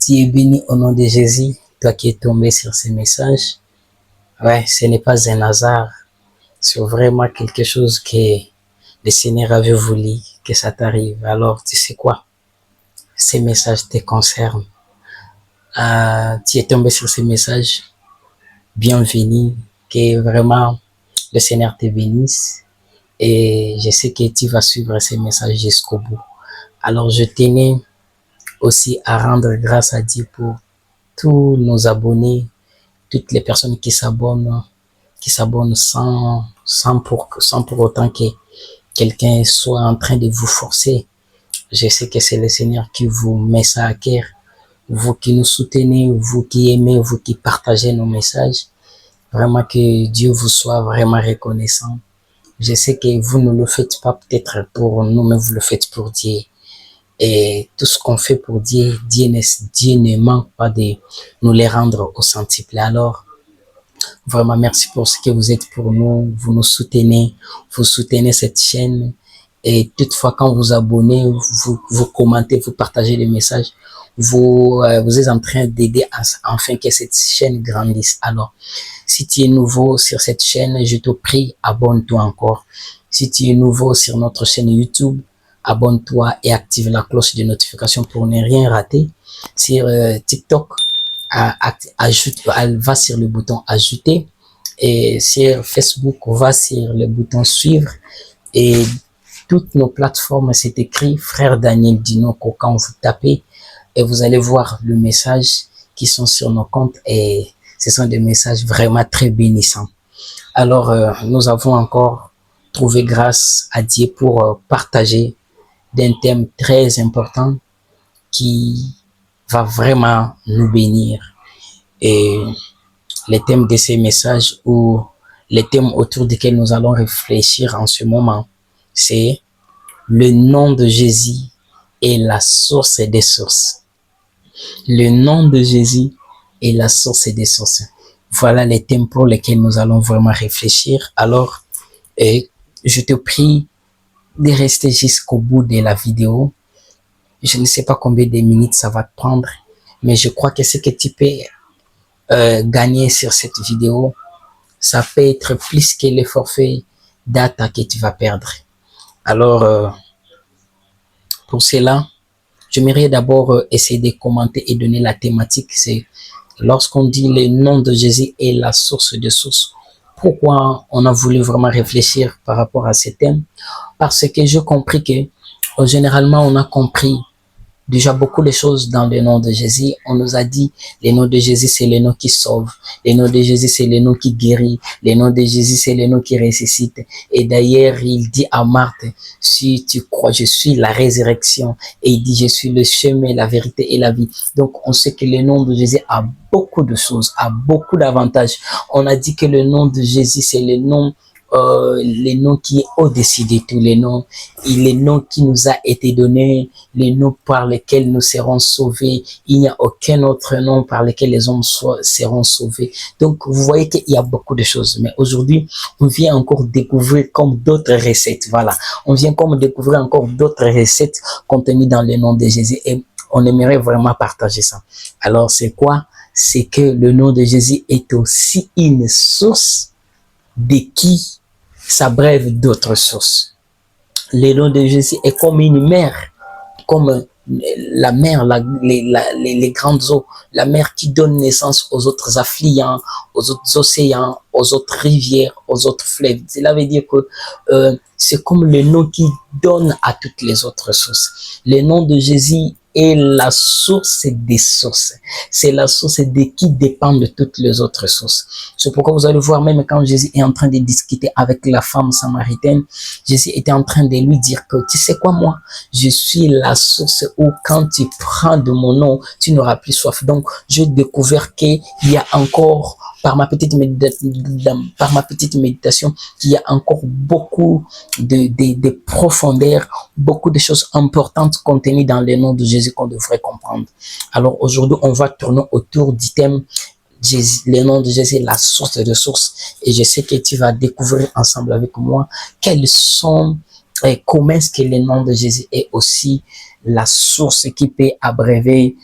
Tu es béni au nom de Jésus, toi qui es tombé sur ces messages. Ouais, ce n'est pas un hasard, c'est vraiment quelque chose que le Seigneur avait voulu que ça t'arrive. Alors, tu sais quoi? Ces messages te concernent. Tu es tombé sur ces messages, bienvenue, que vraiment le Seigneur te bénisse. Et je sais que tu vas suivre ces messages jusqu'au bout. Alors, je tenais aussi à rendre grâce à Dieu pour tous nos abonnés, toutes les personnes qui s'abonnent sans pour autant que quelqu'un soit en train de vous forcer. Je sais que c'est le Seigneur qui vous met ça à cœur. Vous qui nous soutenez, vous qui aimez, vous qui partagez nos messages. Vraiment que Dieu vous soit vraiment reconnaissant. Je sais que vous ne le faites pas peut-être pour nous, mais vous le faites pour Dieu. Et tout ce qu'on fait pour Dieu, Dieu ne manque pas de nous les rendre au centuple. Alors, vraiment, merci pour ce que vous êtes pour nous. Vous nous soutenez, vous soutenez cette chaîne. Et toutefois, quand vous abonnez, vous commentez, vous partagez les messages, vous êtes en train d'aider afin que cette chaîne grandisse. Alors, si tu es nouveau sur cette chaîne, je te prie, abonne-toi encore. Si tu es nouveau sur notre chaîne YouTube, abonne-toi et active la cloche de notification pour ne rien rater. Sur TikTok, va sur le bouton ajouter, et sur Facebook, va sur le bouton suivre, et toutes nos plateformes, c'est écrit Frère Daniel Dinoko. Quand vous tapez, et vous allez voir le message qui sont sur nos comptes, et ce sont des messages vraiment très bénissants. Alors, nous avons encore trouvé grâce à Dieu pour partager d'un thème très important qui va vraiment nous bénir. Et les thèmes de ces messages, ou les thèmes autour desquels nous allons réfléchir en ce moment, c'est le nom de Jésus est la source des sources. Le nom de Jésus est la source des sources. Voilà les thèmes pour lesquels nous allons vraiment réfléchir. Alors, je te prie de rester jusqu'au bout de la vidéo. Je ne sais pas combien de minutes ça va te prendre, mais je crois que ce que tu peux gagner sur cette vidéo, ça peut être plus que le forfait data que tu vas perdre. Alors, pour cela, j'aimerais d'abord essayer de commenter et donner la thématique. C'est lorsqu'on dit le nom de Jésus est la source de sources. Pourquoi on a voulu vraiment réfléchir par rapport à ce thème? Parce que j'ai compris que généralement on a compris déjà beaucoup de choses dans le nom de Jésus. On nous a dit, le nom de Jésus, c'est le nom qui sauve. Le nom de Jésus, c'est le nom qui guérit. Le nom de Jésus, c'est le nom qui ressuscite. Et d'ailleurs, il dit à Marthe, si tu crois, je suis la résurrection. Et il dit, je suis le chemin, la vérité et la vie. Donc, on sait que le nom de Jésus a beaucoup de choses, a beaucoup d'avantages. On a dit que le nom de Jésus, c'est le nom qui est au-dessus de tous les noms, et les noms qui nous a été donné, les noms par lesquels nous serons sauvés. Il n'y a aucun autre nom par lequel les hommes seront sauvés. Donc, vous voyez qu'il y a beaucoup de choses. Mais aujourd'hui, on vient encore découvrir comme d'autres recettes. Voilà. On vient comme découvrir encore d'autres recettes contenues dans le nom de Jésus. Et on aimerait vraiment partager ça. Alors, c'est quoi? C'est que le nom de Jésus est aussi une source de qui s'abreuve d'autres sources. Le nom de Jésus est comme une mer, comme la mer, les grandes eaux, la mer qui donne naissance aux autres affluents, aux autres océans, aux autres rivières, aux autres fleuves. Cela veut dire que c'est comme le nom qui donne à toutes les autres sources. Le nom de Jésus est la source des sources. C'est la source de qui dépendent toutes les autres sources. C'est pourquoi vous allez voir, même quand Jésus est en train de discuter avec la femme samaritaine, Jésus était en train de lui dire que, tu sais quoi, moi, je suis la source où quand tu prends de mon nom, tu n'auras plus soif. Donc, j'ai découvert qu'il y a encore, par ma petite méditation, qu'il y a encore beaucoup de profondeur, beaucoup de choses importantes contenues dans le nom de Jésus qu'on devrait comprendre. Alors aujourd'hui, on va tourner autour du thème Jésus, le nom de Jésus, la source de sources. Et je sais que tu vas découvrir ensemble avec moi quels sont et comment est-ce que le nom de Jésus est aussi la source qui peut abreuver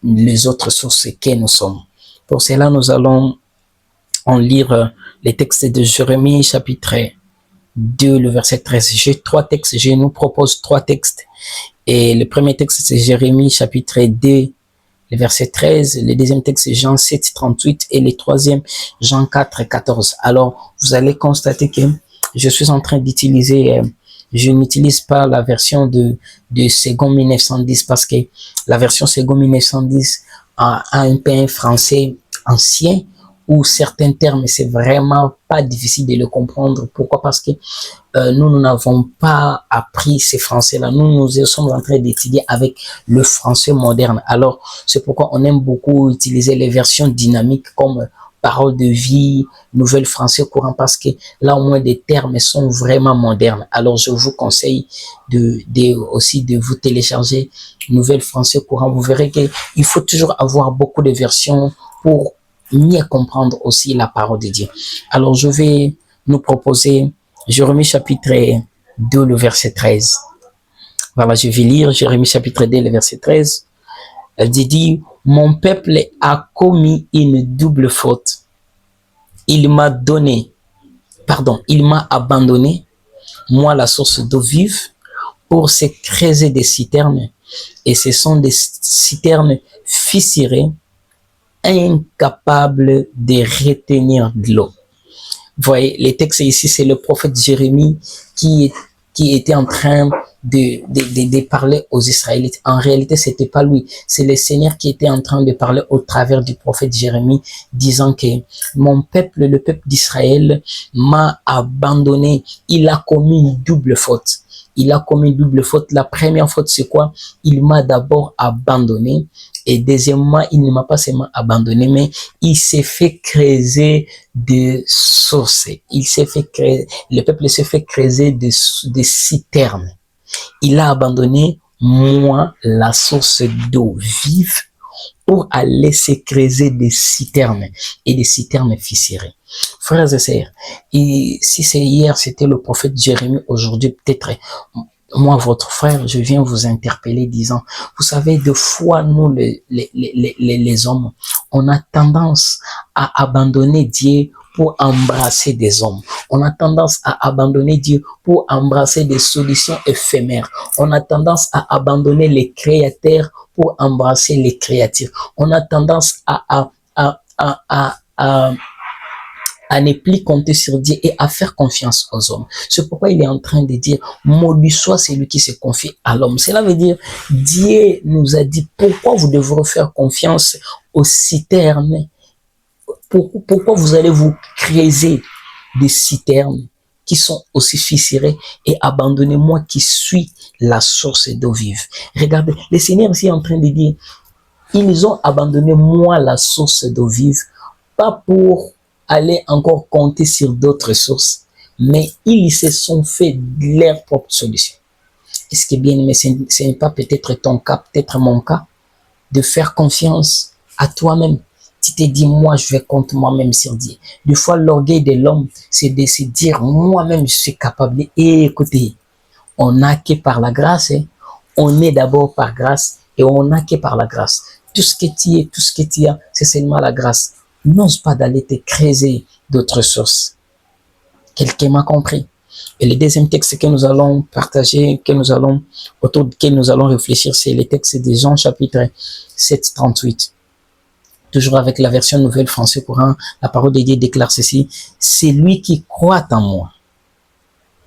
les autres sources que nous sommes. Pour cela, nous allons en lire les textes de Jérémie chapitre 2, le verset 13. J'ai 3 textes, je nous propose 3 textes. Et le premier texte, c'est Jérémie chapitre 2, le verset 13. Le deuxième texte, c'est Jean 7, 38. Et le troisième, Jean 4, 14. Alors, vous allez constater que je suis en train d'utiliser, je n'utilise pas la version de Second 1910 parce que la version Second 1910 a un peu un français ancien où certains termes, c'est vraiment pas difficile de le comprendre. Pourquoi? Parce que nous n'avons pas appris ces français-là. Nous sommes en train d'étudier avec le français moderne. Alors, c'est pourquoi on aime beaucoup utiliser les versions dynamiques comme Parole de vie, Nouvelle Français courant, parce que là, au moins, des termes sont vraiment modernes. Alors, je vous conseille aussi de vous télécharger Nouvelle Français courant. Vous verrez qu'il faut toujours avoir beaucoup de versions pour mieux comprendre aussi la parole de Dieu. Alors, je vais nous proposer Jérémie chapitre 2, le verset 13. Voilà, je vais lire Jérémie chapitre 2, le verset 13. Elle dit, mon peuple a commis une double faute. Il m'a abandonné, moi la source d'eau vive, pour se creuser des citernes. Et ce sont des citernes fissurées, incapables de retenir de l'eau. Vous voyez, les textes ici, c'est le prophète Jérémie qui était en train de parler aux Israélites. En réalité, c'était pas lui, c'est le Seigneur qui était en train de parler au travers du prophète Jérémie, disant que mon peuple, le peuple d'Israël, m'a abandonné. Il a commis une double faute. Il a commis une double faute. La première faute, c'est quoi? Il m'a d'abord abandonné. Et deuxièmement, il ne m'a pas seulement abandonné, mais il s'est fait creuser des sources. Le peuple s'est fait creuser des citernes. Il a abandonné, moi, la source d'eau vive, pour aller se creuser des citernes et des citernes fissurées. Frères et sœurs, et si c'est hier, c'était le prophète Jérémie, aujourd'hui, peut-être moi, votre frère, je viens vous interpeller disant, vous savez, des fois, nous, les hommes, on a tendance à abandonner Dieu pour embrasser des hommes. On a tendance à abandonner Dieu pour embrasser des solutions éphémères. On a tendance à abandonner les créateurs pour embrasser les créatures. On a tendance à ne plus compter sur Dieu et à faire confiance aux hommes. C'est pourquoi il est en train de dire, maudit soit celui qui se confie à l'homme. Cela veut dire, Dieu nous a dit, pourquoi vous devrez faire confiance aux citernes? Pourquoi vous allez vous creuser des citernes qui sont aussi fissurées et abandonner moi qui suis la source d'eau vive? Regardez, le Seigneur ici est en train de dire, ils ont abandonné moi la source d'eau vive, pas pour aller encore compter sur d'autres sources, mais ils se sont fait leur propre solution. Est-ce que bien aimé, ce n'est pas peut-être ton cas, peut-être mon cas, de faire confiance à toi-même? Tu te dis, moi, je vais compter moi-même sur Dieu. Des fois, l'orgueil de l'homme, c'est de se dire, moi-même, je suis capable. Et écoutez, on n'a que par la grâce, hein? On est d'abord par grâce et on n'a que par la grâce. Tout ce que tu es, tout ce que tu as, c'est seulement la grâce. N'ose pas d'aller te creuser d'autres sources. Quelqu'un m'a compris. Et le deuxième texte que nous allons partager, autour duquel nous allons réfléchir, c'est le texte de Jean chapitre 7, 38. Toujours avec la version Nouvelle Français courant, la parole de Dieu déclare ceci, c'est lui qui croit en moi.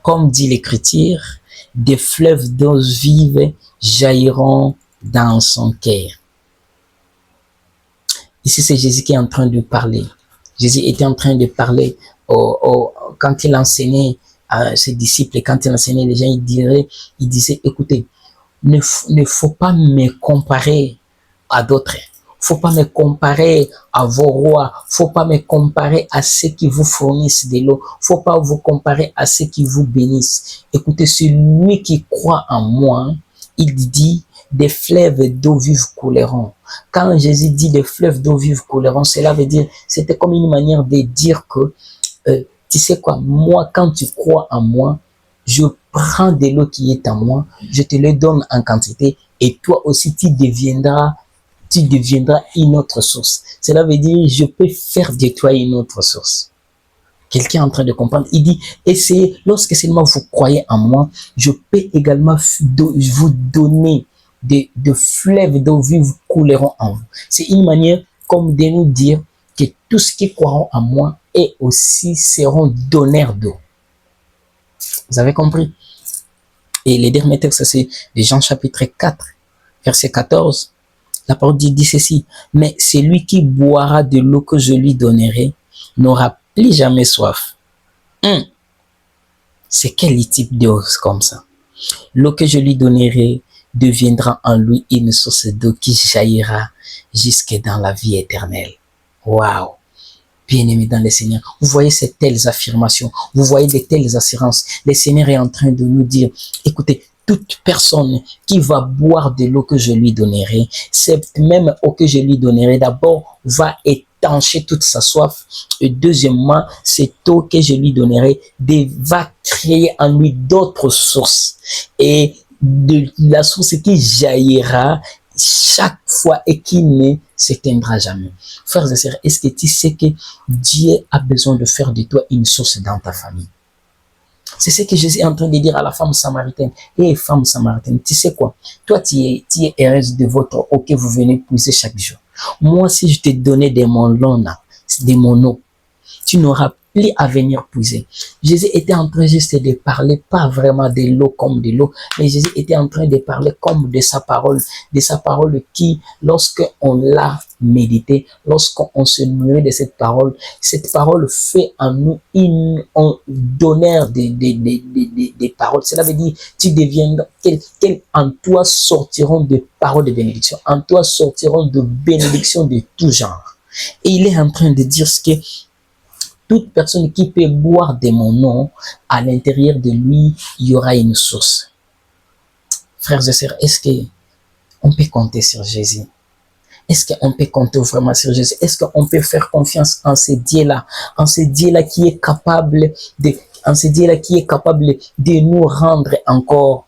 Comme dit l'Écriture, des fleuves d'eau vive jailliront dans son cœur. Ici, c'est Jésus qui est en train de parler. Jésus était en train de parler quand il enseignait à ses disciples et quand il enseignait les gens, il disait, écoutez, ne faut pas me comparer à d'autres. Faut pas me comparer à vos rois. Faut pas me comparer à ceux qui vous fournissent de l'eau. Faut pas vous comparer à ceux qui vous bénissent. Écoutez, celui qui croit en moi, il dit, des fleuves d'eau vive couleront. Quand Jésus dit des fleuves d'eau vive couleront, cela veut dire, c'était comme une manière de dire que, tu sais quoi, moi, quand tu crois en moi, je prends de l'eau qui est en moi, je te le donne en quantité et toi aussi, tu deviendras tu deviendras une autre source. Cela veut dire, je peux faire de toi une autre source. Quelqu'un est en train de comprendre. Il dit, et c'est lorsque seulement vous croyez en moi, je peux également vous donner de fleuves d'eau vive couleront en vous. C'est une manière comme de nous dire que tous ceux qui croiront en moi et aussi seront donneurs d'eau. Vous avez compris? Et les derniers textes, c'est de Jean chapitre 4, verset 14. La parole dit ceci, mais celui qui boira de l'eau que je lui donnerai n'aura plus jamais soif. C'est quel type d'eau comme ça? L'eau que je lui donnerai deviendra en lui une source d'eau qui jaillira jusque dans la vie éternelle. Waouh! Bien-aimés dans le Seigneur, vous voyez ces telles affirmations, vous voyez de telles assurances. Le Seigneur est en train de nous dire, écoutez, toute personne qui va boire de l'eau que je lui donnerai, cette même eau que je lui donnerai, d'abord va étancher toute sa soif. Et deuxièmement, cette eau que je lui donnerai va créer en lui d'autres sources. Et de la source qui jaillira chaque fois et qui ne s'éteindra jamais. Frères et sœurs, est-ce que tu sais que Dieu a besoin de faire de toi une source dans ta famille? C'est ce que Jésus est en train de dire à la femme samaritaine. Et femme samaritaine, tu sais quoi? Toi, tu es heureuse de votre eau que vous venez puiser chaque jour. Moi, si je te donnais de mon eau, tu n'auras plus à venir puiser. Jésus était en train juste de parler, pas vraiment de l'eau comme de l'eau, mais Jésus était en train de parler comme de sa parole qui, lorsqu'on l'a médité, lorsqu'on se nourrit de cette parole fait en nous un donneur des paroles. Cela veut dire, tu deviendras, en toi sortiront des paroles de bénédiction, en toi sortiront de bénédictions de tout genre. Et il est en train de dire ce que toute personne qui peut boire de mon nom, à l'intérieur de lui, il y aura une source. Frères et sœurs, est-ce qu'on peut compter sur Jésus? Est-ce qu'on peut compter vraiment sur Jésus? Est-ce qu'on peut faire confiance en ce Dieu-là? En ce Dieu-là qui est capable de nous rendre encore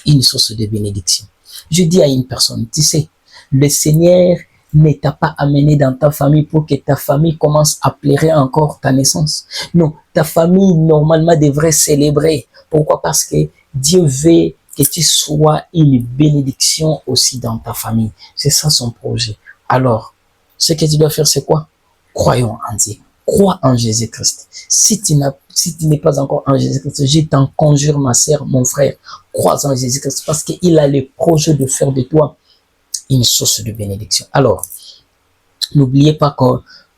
une source de bénédiction. Je dis à une personne, tu sais, le Seigneur ne t'a pas amené dans ta famille pour que ta famille commence à pleurer encore ta naissance. Non, ta famille normalement devrait célébrer. Pourquoi? Parce que Dieu veut que tu sois une bénédiction aussi dans ta famille. C'est ça son projet. Alors, ce que tu dois faire, c'est quoi? Croyons en Dieu. Crois en Jésus-Christ. Si tu n'es pas encore en Jésus-Christ, je t'en conjure, ma sœur, mon frère, crois en Jésus-Christ parce qu'il a le projet de faire de toi une source de bénédiction. Alors, n'oubliez pas que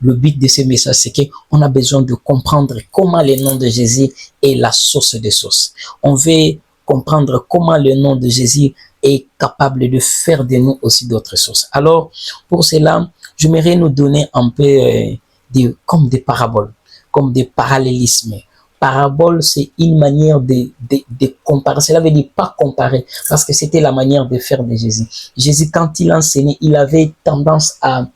le but de ce message, c'est qu'on a besoin de comprendre comment le nom de Jésus est la source des sources. On veut comprendre comment le nom de Jésus est capable de faire de nous aussi d'autres sources. Alors, pour cela, j'aimerais nous donner un peu comme des paraboles, comme des parallélismes. Parabole, c'est une manière de comparer. Cela veut dire pas comparer, parce que c'était la manière de faire de Jésus. Jésus, quand il enseignait, il avait tendance à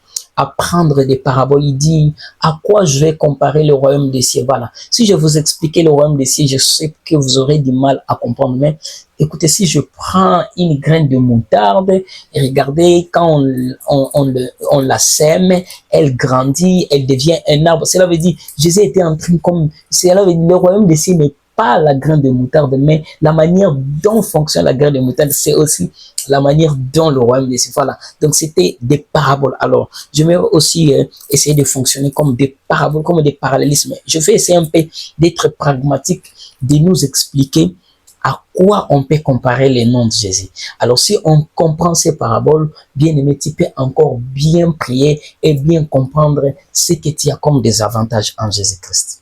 prendre des paraboles. Il dit, à quoi je vais comparer le royaume des cieux? Voilà. Si je vous expliquais le royaume des cieux, je sais que vous aurez du mal à comprendre. Mais écoutez, si je prends une graine de moutarde, et regardez, quand on la sème, elle grandit, elle devient un arbre. Cela veut dire, Jésus était en train comme, cela veut dire, le royaume des cieux n'est pas la graine de moutarde, mais la manière dont fonctionne la graine de moutarde, c'est aussi la manière dont le royaume des cieux. Voilà. Donc, c'était des paraboles. Alors, je vais aussi essayer de fonctionner comme des paraboles, comme des parallélismes. Je vais essayer un peu d'être pragmatique, de nous expliquer à quoi on peut comparer les noms de Jésus. Alors, si on comprend ces paraboles, bien aimé, tu peux encore bien prier et bien comprendre ce que tu as comme des avantages en Jésus-Christ.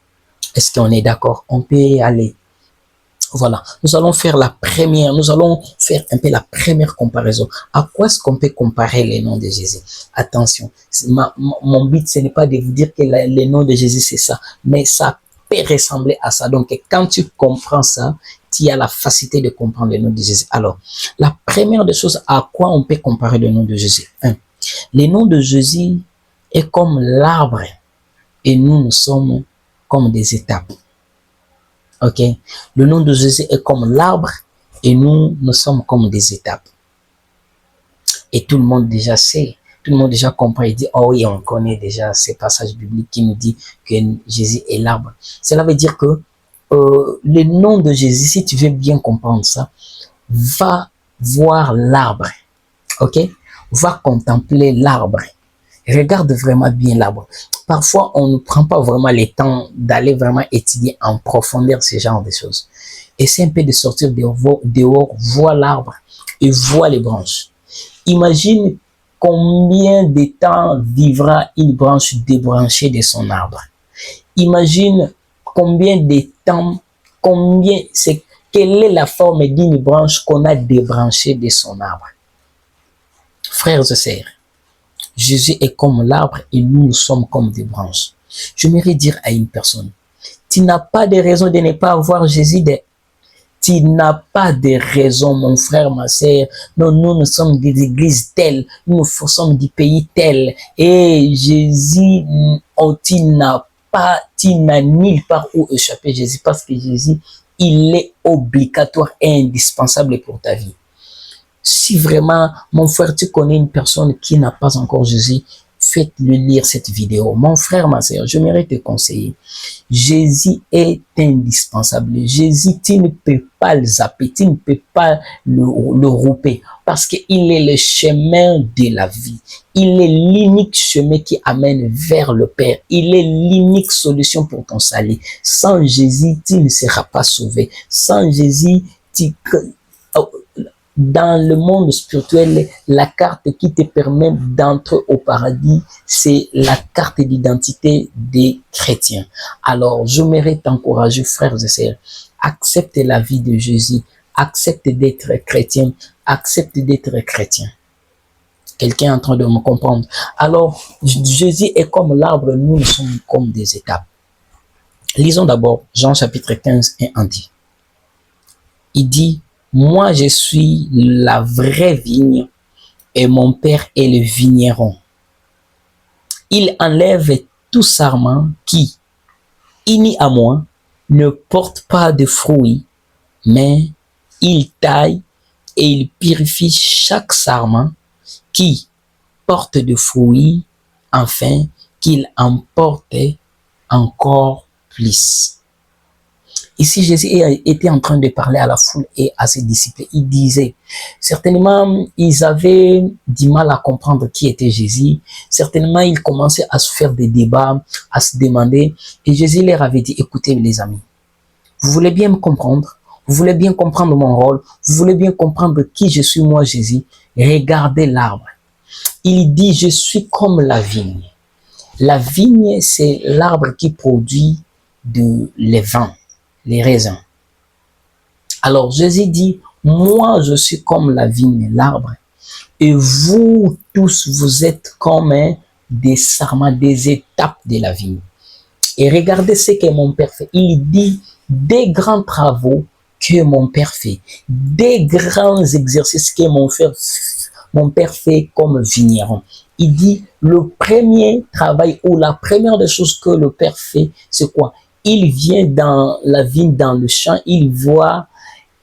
Est-ce qu'on est d'accord? On peut y aller. Voilà. Nous allons faire un peu la première comparaison. À quoi est-ce qu'on peut comparer les noms de Jésus? Attention. Mon but, ce n'est pas de vous dire que les noms de Jésus, c'est ça. Mais ça peut ressembler à ça. Donc, quand tu comprends ça, tu as la facilité de comprendre le nom de Jésus. Alors, la première des choses, à quoi on peut comparer le nom de Jésus? Le nom de Jésus est comme l'arbre et nous sommes comme des étapes. Ok? Le nom de Jésus est comme l'arbre et nous sommes comme des étapes. Et tout le monde déjà sait tout le monde déjà comprend et dit, oh oui, on connaît déjà ces passages bibliques qui nous dit que Jésus est l'arbre. Cela veut dire que le nom de Jésus, si tu veux bien comprendre ça, va voir l'arbre, ok? Va contempler l'arbre. Regarde vraiment bien l'arbre. Parfois, on ne prend pas vraiment le temps d'aller vraiment étudier en profondeur ce genre de choses. Essaie un peu de sortir dehors, voir l'arbre et voir les branches. Imagine combien de temps vivra une branche débranchée de son arbre. Imagine combien de temps, quelle est la forme d'une branche qu'on a débranchée de son arbre. Frères et sœurs, Jésus est comme l'arbre et nous sommes comme des branches. J'aimerais dire à une personne, tu n'as pas de raison de ne pas avoir Jésus. Tu n'as pas de raison, mon frère, ma sœur. Non, nous sommes des églises telles, nous sommes du pays tel. Et Jésus, tu n'as nulle part où échapper Jésus, parce que Jésus, il est obligatoire et indispensable pour ta vie. Si vraiment, mon frère, tu connais une personne qui n'a pas encore Jésus, faites-le lire cette vidéo. Mon frère, ma sœur, je mérite te conseiller. Jésus est indispensable. Jésus, tu ne peux pas le zapper, tu ne peux pas le rouper, parce qu'il est le chemin de la vie. Il est l'unique chemin qui amène vers le Père. Il est l'unique solution pour ton salut. Sans Jésus, tu ne seras pas sauvé. Sans Jésus, dans le monde spirituel, la carte qui te permet d'entrer au paradis, c'est la carte d'identité des chrétiens. Alors, je mérite t'encourager, frères et sœurs, accepte la vie de Jésus, accepte d'être chrétien, accepte d'être chrétien. Quelqu'un est en train de me comprendre. Alors, Jésus est comme l'arbre, nous sommes comme des étapes. Lisons d'abord Jean chapitre 15 et 1 dit. Il dit, moi, je suis la vraie vigne et mon Père est le vigneron. Il enlève tout sarment qui, uni à moi, ne porte pas de fruits, mais il taille et il purifie chaque sarment qui porte de fruits, afin qu'il en porte encore plus. Ici, Jésus était en train de parler à la foule et à ses disciples. Il disait, certainement, ils avaient du mal à comprendre qui était Jésus. Certainement, ils commençaient à se faire des débats, à se demander. Et Jésus leur avait dit, écoutez les amis, vous voulez bien me comprendre? Vous voulez bien comprendre mon rôle? Vous voulez bien comprendre qui je suis, moi, Jésus? Regardez l'arbre. Il dit, je suis comme la vigne. La vigne, c'est l'arbre qui produit les vins, les raisins. Alors Jésus dit, moi je suis comme la vigne, l'arbre, et vous tous, vous êtes comme des sarments, des étapes de la vigne. Et regardez ce que mon Père fait. Il dit, des grands travaux que mon Père fait, des grands exercices que mon Père fait comme vigneron. Il dit, le premier travail ou la première des choses que le Père fait, c'est quoi? Il vient dans la vigne, dans le champ, il voit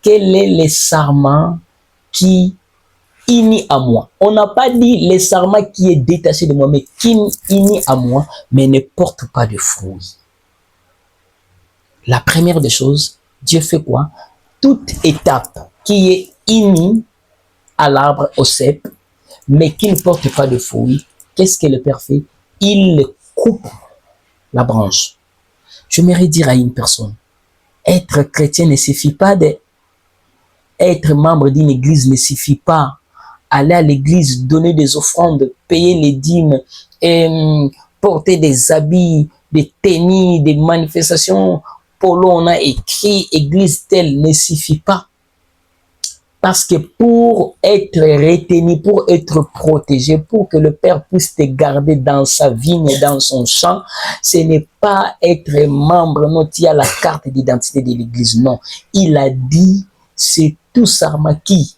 quel est le sarment qui unit à moi. On n'a pas dit le sarment qui est détaché de moi, mais qui unit à moi, mais ne porte pas de fruits. La première des choses, Dieu fait quoi? Toute étape qui est unie à l'arbre, au cep, mais qui ne porte pas de fruits, qu'est-ce que le Père fait? Il coupe la branche. Je m'aimerais dire à une personne, être chrétien ne suffit pas être membre d'une église ne suffit pas. Aller à l'église, donner des offrandes, payer les dîmes, et porter des habits, des tennis, des manifestations. Polo, on a écrit église telle ne suffit pas. Parce que pour être retenu, pour être protégé, pour que le Père puisse te garder dans sa vigne et dans son champ, ce n'est pas être membre, non, il y a la carte d'identité de l'église, non. Il a dit, c'est tout sarment qui,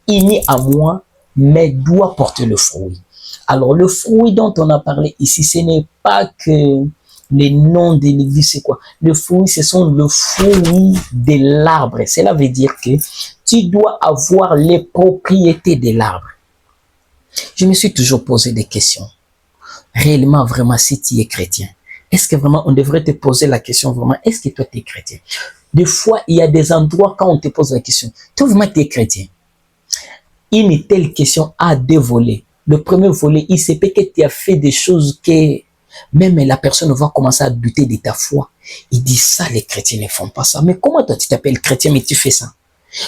uni à moi, mais doit porter le fruit. Alors, le fruit dont on a parlé ici, ce n'est pas que les noms de l'église, c'est quoi? Le fruit, ce sont le fruit de l'arbre. Cela veut dire que tu dois avoir les propriétés de l'arbre. Je me suis toujours posé des questions. Réellement, vraiment, si tu es chrétien, est-ce que vraiment on devrait te poser la question vraiment, est-ce que toi tu es chrétien? Des fois, il y a des endroits quand on te pose la question, toi vraiment tu es chrétien? Une telle question a deux volets. Le premier volet, il se peut que tu as fait des choses que même la personne va commencer à douter de ta foi. Il dit ça, les chrétiens ne font pas ça. Mais comment toi tu t'appelles chrétien mais tu fais ça?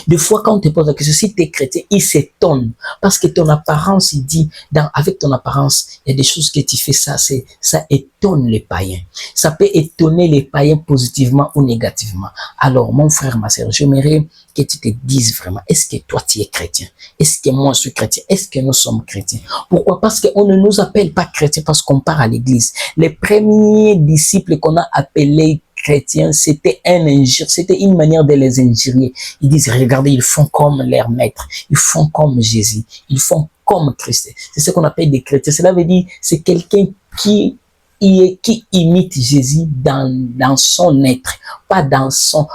Des fois, quand on te pose la question, si tu es chrétien, il s'étonne. Parce que ton apparence, il dit, avec ton apparence, il y a des choses que tu fais, ça étonne les païens. Ça peut étonner les païens positivement ou négativement. Alors, mon frère, ma sœur, j'aimerais que tu te dises vraiment, est-ce que toi, tu es chrétien? Est-ce que moi, je suis chrétien? Est-ce que nous sommes chrétiens? Pourquoi? Parce qu'on ne nous appelle pas chrétiens parce qu'on part à l'église. Les premiers disciples qu'on a appelés chrétiens, c'était un injure, c'était une manière de les injurier. Ils disent, regardez, ils font comme leur maître, ils font comme Jésus, ils font comme Christ. C'est ce qu'on appelle des chrétiens. Cela veut dire, c'est quelqu'un qui imite Jésus dans son être, pas dans son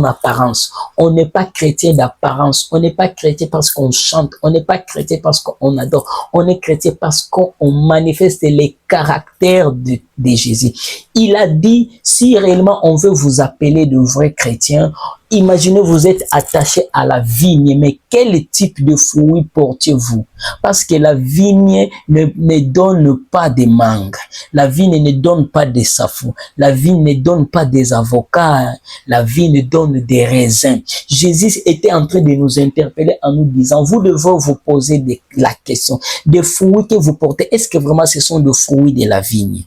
apparence. On n'est pas chrétien d'apparence, on n'est pas chrétien parce qu'on chante, on n'est pas chrétien parce qu'on adore, on est chrétien parce qu'on manifeste les caractères de Jésus. Il a dit, si réellement on veut vous appeler de vrais chrétiens, imaginez vous êtes attaché à la vigne, mais quel type de fruits portez-vous? Parce que la vigne ne donne pas des mangues, la vigne ne donne pas des safou, la vigne ne donne pas des avocats, la vigne donne des raisins. Jésus était en train de nous interpeller en nous disant, vous devez vous poser la question, des fruits que vous portez, est-ce que vraiment ce sont des fruits de la vigne?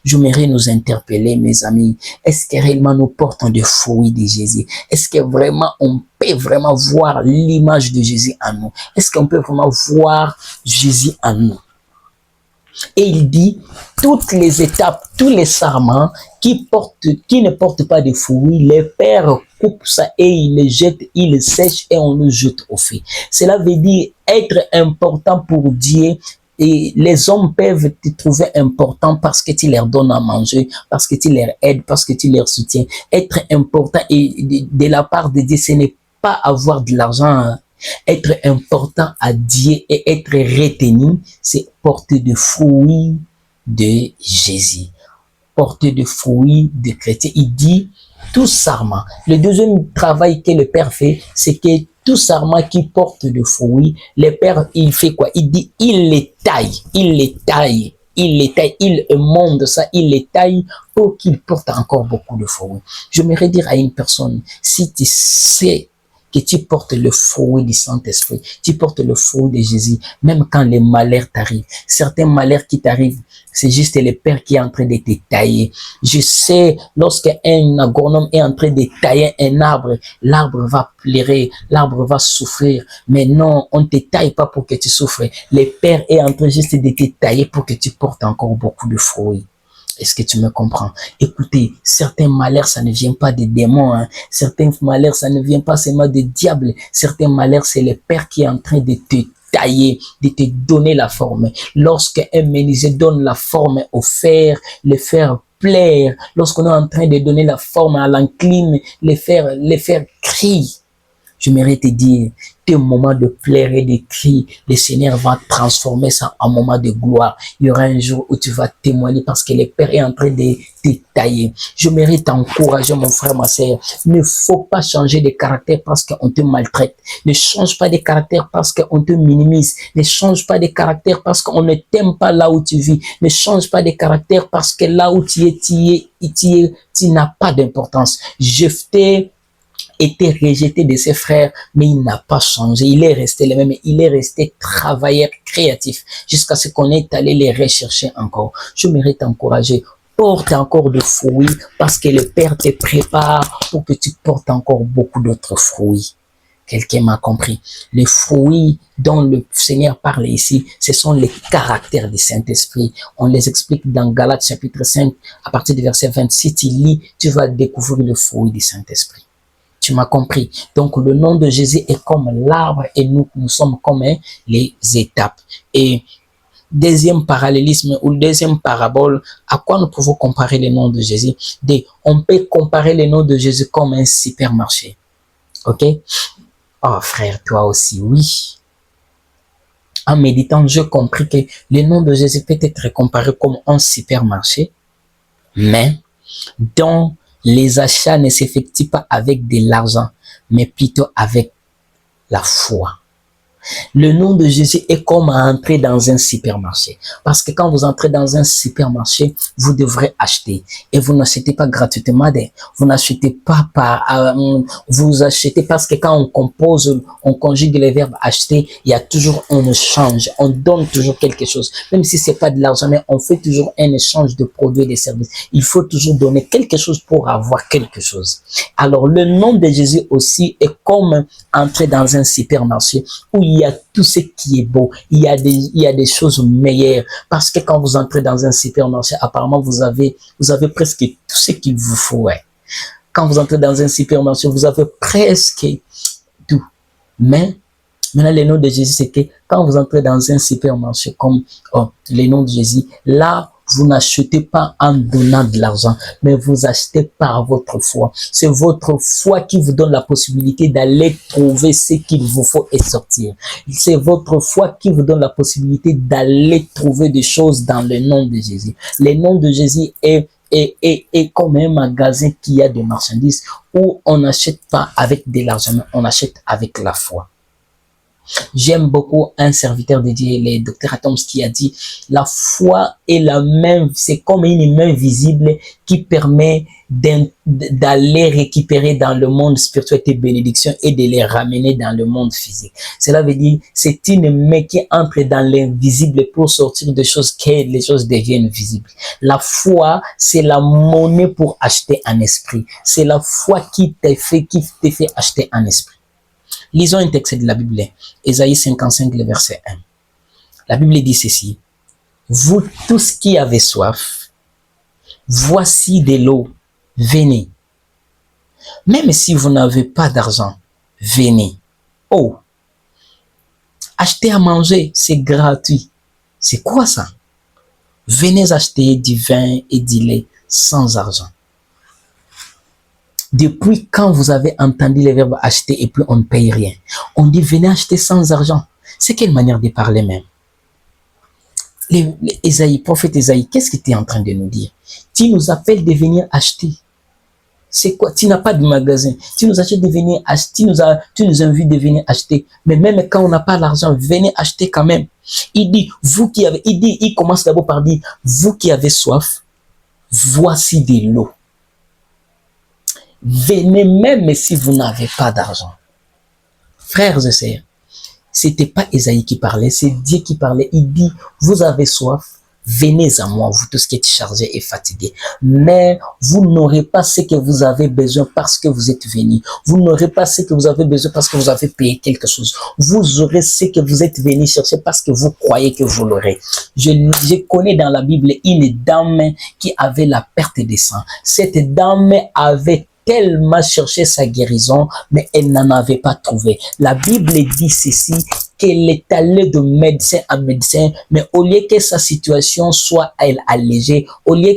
J'aimerais nous interpeller, mes amis. Est-ce que réellement nous portons des fruits de Jésus? Est-ce que vraiment on peut vraiment voir l'image de Jésus en nous? Est-ce qu'on peut vraiment voir Jésus en nous? Et il dit, toutes les étapes, tous les sarments qui ne portent pas de fruits, les pères coupent ça et ils les jettent, ils les sèchent et on le jette au feu. Cela veut dire être important pour Dieu. Et les hommes peuvent te trouver important parce que tu leur donnes à manger, parce que tu leur aides, parce que tu leur soutiens. Être important et de la part de Dieu, ce n'est pas avoir de l'argent. Hein. Être important à Dieu et être retenu, c'est porter des fruits de Jésus. Porter des fruits de chrétien. Il dit tout sarment. Le deuxième travail que le Père fait, c'est que tout sarment qui porte de fruits, le Père, il fait quoi? Il dit, il les taille, il émonde ça, il les taille pour qu'il porte encore beaucoup de fruits. J'aimerais dire à une personne, si tu sais que tu portes le fruit du Saint-Esprit, tu portes le fruit de Jésus, même quand les malheurs t'arrivent. Certains malheurs qui t'arrivent, c'est juste le Père qui est en train de te tailler. Je sais, lorsque un agronome est en train de tailler un arbre, l'arbre va pleurer, l'arbre va souffrir. Mais non, on ne te taille pas pour que tu souffres. Le Père est en train juste de te tailler pour que tu portes encore beaucoup de fruits. Est-ce que tu me comprends? Écoutez, certains malheurs, ça ne vient pas des démons. Hein. Certains malheurs, ça ne vient pas seulement des diables. Certains malheurs, c'est le Père qui est en train de te tailler, de te donner la forme. Lorsque un menuisier donne la forme au fer, le fer plaire. Lorsqu'on est en train de donner la forme à l'enclume, le fer crie. J'aimerais te dire, tes moments de plaire et de cri, le Seigneur va transformer ça en moment de gloire. Il y aura un jour où tu vas témoigner parce que le Père est en train de te tailler. J'aimerais t'encourager, mon frère, ma sœur. Ne faut pas changer de caractère parce qu'on te maltraite. Ne change pas de caractère parce qu'on te minimise. Ne change pas de caractère parce qu'on ne t'aime pas là où tu vis. Ne change pas de caractère parce que là où tu n'as pas d'importance. Jephthé était rejeté de ses frères, mais il n'a pas changé. Il est resté le même. Il est resté travailleur créatif jusqu'à ce qu'on est allé les rechercher encore. Je mérite t'encourager. Porte encore de fruits parce que le Père te prépare pour que tu portes encore beaucoup d'autres fruits. Quelqu'un m'a compris. Les fruits dont le Seigneur parle ici, ce sont les caractères du Saint-Esprit. On les explique dans Galates chapitre 5, à partir du verset 26. Tu lis, tu vas découvrir le fruit du Saint-Esprit. Tu m'as compris. Donc, le nom de Jésus est comme l'arbre et nous sommes comme les étapes. Et deuxième parallélisme ou deuxième parabole, à quoi nous pouvons comparer le nom de Jésus? On peut comparer le nom de Jésus comme un supermarché. Ok? Oh frère, toi aussi, oui. en méditant, j'ai compris que le nom de Jésus peut être comparé comme un supermarché, mais dont les achats ne s'effectuent pas avec de l'argent, mais plutôt avec la foi. Le nom de Jésus est comme entrer dans un supermarché. Parce que quand vous entrez dans un supermarché, vous devrez acheter. Et vous n'achetez pas gratuitement. Vous n'achetez pas vous achetez parce que quand on conjugue les verbes acheter, il y a toujours un échange. On donne toujours quelque chose. Même si c'est pas de l'argent, mais on fait toujours un échange de produits et de services. Il faut toujours donner quelque chose pour avoir quelque chose. Alors, le nom de Jésus aussi est comme entrer dans un supermarché où il y a tout ce qui est beau, il y a des choses meilleures, parce que quand vous entrez dans un supermarché, apparemment vous avez presque tout ce qu'il vous faut. Ouais. Quand vous entrez dans un supermarché, vous avez presque tout. Mais maintenant, le nom de Jésus, c'est que quand vous entrez dans un supermarché comme le nom de Jésus, là, vous n'achetez pas en donnant de l'argent, mais vous achetez par votre foi. C'est votre foi qui vous donne la possibilité d'aller trouver ce qu'il vous faut et sortir. C'est votre foi qui vous donne la possibilité d'aller trouver des choses dans le nom de Jésus. Le nom de Jésus est comme un magasin qui a des marchandises où on n'achète pas avec de l'argent, mais on achète avec la foi. J'aime beaucoup un serviteur de Dieu, le docteur Atoms, qui a dit la foi est la main, c'est comme une main visible qui permet d'aller récupérer dans le monde spirituel tes bénédictions et de les ramener dans le monde physique. Cela veut dire c'est une main qui entre dans l'invisible pour sortir des choses, que les choses deviennent visibles. La foi, c'est la monnaie pour acheter un esprit. C'est la foi qui te fait acheter un esprit. Lisons un texte de la Bible, Ésaïe 55, le verset 1. La Bible dit ceci: vous tous qui avez soif, voici de l'eau, venez. Même si vous n'avez pas d'argent, venez. Oh, acheter à manger, c'est gratuit. C'est quoi ça? Venez acheter du vin et du lait sans argent. Depuis quand vous avez entendu le verbe acheter et puis on ne paye rien? On dit venez acheter sans argent. C'est quelle manière de parler même? Prophète Ésaïe, qu'est-ce que tu es en train de nous dire? Tu nous appelles de venir acheter. C'est quoi? Tu n'as pas de magasin. Tu nous achètes de venir acheter. Tu nous invites de venir acheter. Mais même quand on n'a pas l'argent, venez acheter quand même. Il commence d'abord par dire, vous qui avez soif, voici de l'eau. Venez même si vous n'avez pas d'argent. Frères et sœurs, c'était pas Ésaïe qui parlait, c'est Dieu qui parlait. Il dit, vous avez soif, venez à moi, vous tous qui êtes chargés et fatigués. Mais vous n'aurez pas ce que vous avez besoin parce que vous êtes venus. Vous n'aurez pas ce que vous avez besoin parce que vous avez payé quelque chose. Vous aurez ce que vous êtes venus chercher parce que vous croyez que vous l'aurez. Je connais dans la Bible une dame qui avait la perte de sang. Cette dame avait tellement cherché sa guérison, mais elle n'en avait pas trouvé. La Bible dit ceci, qu'elle est allée de médecin en médecin, mais au lieu que sa situation soit allégée, au lieu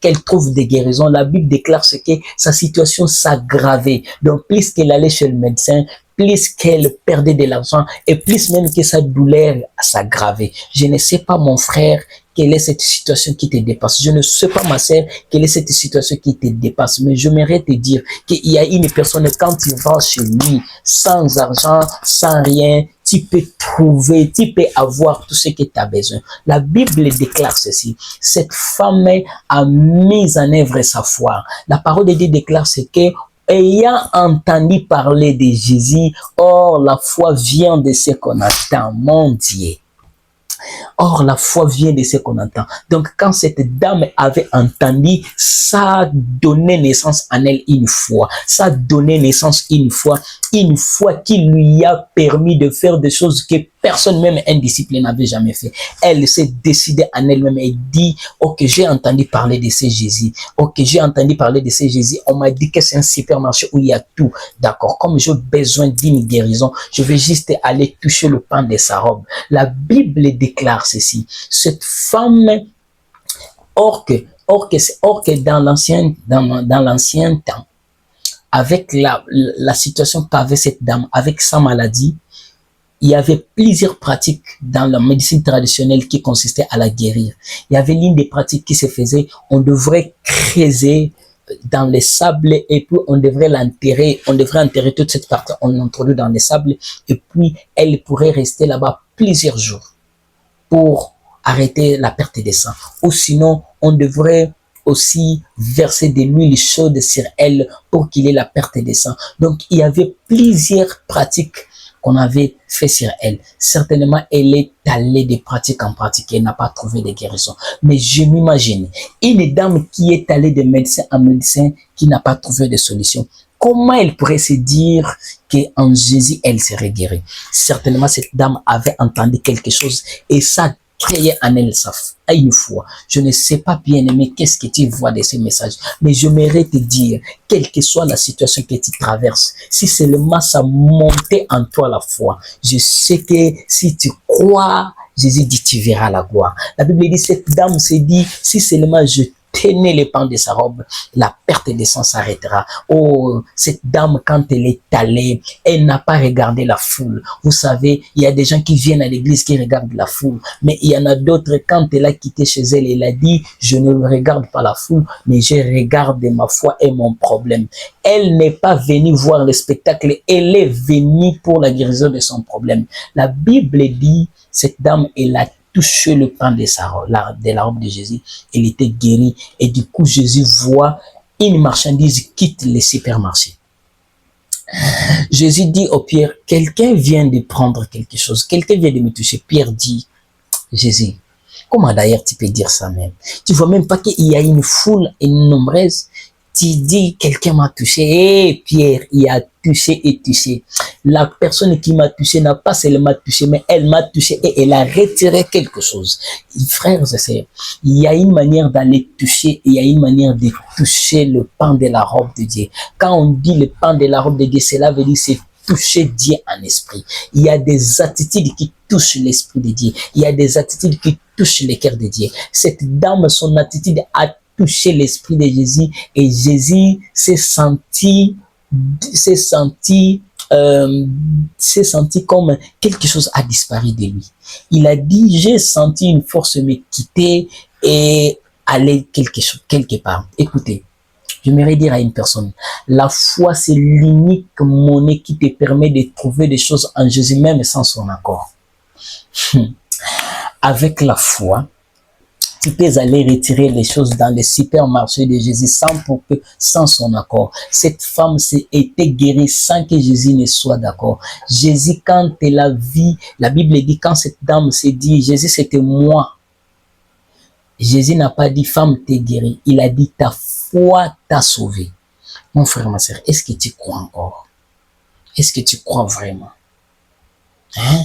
qu'elle trouve des guérisons, la Bible déclare ce que sa situation s'aggravait. Donc, plus qu'elle allait chez le médecin, plus qu'elle perdait de l'argent et plus même que sa douleur s'aggravait. Je ne sais pas, mon frère, quelle est cette situation qui te dépasse. Je ne sais pas, ma sœur, quelle est cette situation qui te dépasse. Mais j'aimerais te dire qu'il y a une personne, quand tu vas chez lui, sans argent, sans rien, tu peux trouver, tu peux avoir tout ce que tu as besoin. La Bible déclare ceci. Cette femme a mis en œuvre sa foi. La parole de Dieu déclare ce que ayant entendu parler de Jésus, or la foi vient de ce qu'on attend, mon Dieu. Or, la foi vient de ce qu'on entend. Donc, quand cette dame avait entendu, ça a donné naissance en elle une foi. Ça a donné naissance une foi qui lui a permis de faire des choses que personne, même indiscipliné, n'avait jamais fait. Elle s'est décidée en elle-même et dit, ok, j'ai entendu parler de ce Jésus. Ok, j'ai entendu parler de ce Jésus. On m'a dit que c'est un supermarché où il y a tout. D'accord, comme j'ai besoin d'une guérison, je vais juste aller toucher le pan de sa robe. La Bible déclare ceci. Cette femme, or que dans l'ancien temps, avec la situation qu'avait cette dame, avec sa maladie, il y avait plusieurs pratiques dans la médecine traditionnelle qui consistaient à la guérir. Il y avait l'une des pratiques qui se faisait, on devrait creuser dans les sables et puis on devrait enterrer toute cette partie, on l'introduit dans les sables et puis elle pourrait rester là-bas plusieurs jours pour arrêter la perte des sangs. Ou sinon, on devrait aussi verser de l'huile chaude sur elle pour qu'il ait la perte des sangs. Donc, il y avait plusieurs pratiques qu'on avait fait sur elle. Certainement, elle est allée de pratique en pratique et n'a pas trouvé de guérison. Mais je m'imagine, une dame qui est allée de médecin en médecin qui n'a pas trouvé de solution. Comment elle pourrait se dire qu'en Jésus, elle serait guérie? Certainement, cette dame avait entendu quelque chose et ça créé en elle à une fois. Je ne sais pas, bien aimé, qu'est-ce que tu vois de ces messages, mais j'aimerais te dire, quelle que soit la situation que tu traverses, si seulement ça montait en toi la foi, je sais que si tu crois, Jésus dit, tu verras la gloire. La Bible dit, cette dame s'est dit, si seulement je tenais les pans de sa robe, la perte de sang s'arrêtera. Oh, cette dame, quand elle est allée, elle n'a pas regardé la foule. Vous savez, il y a des gens qui viennent à l'église qui regardent la foule, mais il y en a d'autres, quand elle a quitté chez elle, elle a dit, je ne regarde pas la foule, mais je regarde ma foi et mon problème. Elle n'est pas venue voir le spectacle, elle est venue pour la guérison de son problème. La Bible dit, cette dame, elle a touché le pan de la robe de Jésus, elle était guérie. Et du coup, Jésus voit une marchandise quitte le supermarché. Jésus dit au Pierre, quelqu'un vient de prendre quelque chose, quelqu'un vient de me toucher. Pierre dit, Jésus, comment d'ailleurs tu peux dire ça même? Tu vois même pas qu'il y a une foule nombreuse. Tu dis, quelqu'un m'a touché. Eh, Pierre, il a touché et touché. La personne qui m'a touché n'a pas seulement touché, mais elle m'a touché et elle a retiré quelque chose. Frères et sœurs, il y a une manière d'aller toucher et il y a une manière de toucher le pan de la robe de Dieu. Quand on dit le pan de la robe de Dieu, cela veut dire c'est toucher Dieu en esprit. Il y a des attitudes qui touchent l'esprit de Dieu. Il y a des attitudes qui touchent le cœur de Dieu. Cette dame, son attitude a touché l'esprit de Jésus et Jésus s'est senti comme quelque chose a disparu de lui. Il a dit, j'ai senti une force me quitter et aller quelque part. Écoutez, j'aimerais dire à une personne, la foi c'est l'unique monnaie qui te permet de trouver des choses en Jésus même sans son accord. Avec la foi, tu peux aller retirer les choses dans les supermarchés de Jésus sans son accord. Cette femme s'est été guérie sans que Jésus ne soit d'accord. Jésus, quand elle a vu, la Bible dit, quand cette dame s'est dit, Jésus, c'était moi. Jésus n'a pas dit, femme, t'es guérie. Il a dit, ta foi t'a sauvé. Mon frère, ma soeur, est-ce que tu crois encore? Est-ce que tu crois vraiment? Hein?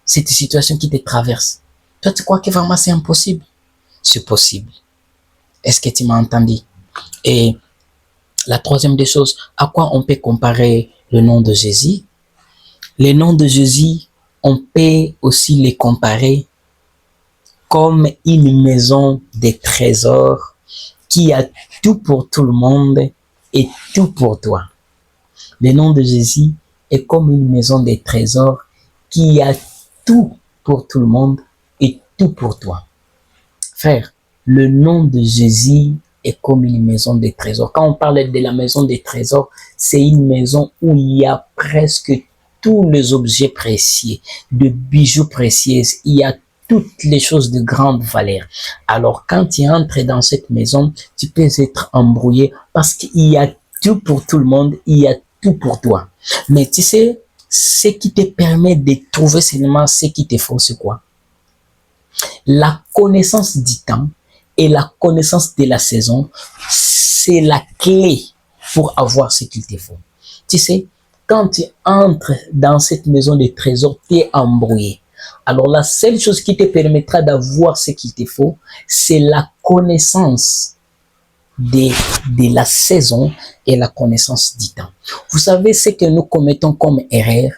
Cette situation qui te traverse. Toi, tu crois que vraiment c'est impossible? C'est possible. Est-ce que tu m'as entendu? Et la troisième des choses, à quoi on peut comparer le nom de Jésus? Le nom de Jésus, on peut aussi les comparer comme une maison de trésors qui a tout pour tout le monde et tout pour toi. Le nom de Jésus est comme une maison de trésors qui a tout pour tout le monde et tout pour toi. Frère, le nom de Jésus est comme une maison de trésors. Quand on parle de la maison des trésors, c'est une maison où il y a presque tous les objets précieux, de bijoux précieux. Il y a toutes les choses de grande valeur. Alors, quand tu entres dans cette maison, tu peux être embrouillé parce qu'il y a tout pour tout le monde, il y a tout pour toi. Mais tu sais, ce qui te permet de trouver seulement ce qu'il te faut, c'est quoi? La connaissance du temps et la connaissance de la saison, c'est la clé pour avoir ce qu'il te faut. Tu sais, quand tu entres dans cette maison de trésors, tu es embrouillé. Alors la seule chose qui te permettra d'avoir ce qu'il te faut, c'est la connaissance de la saison et la connaissance du temps. Vous savez ce que nous commettons comme erreur?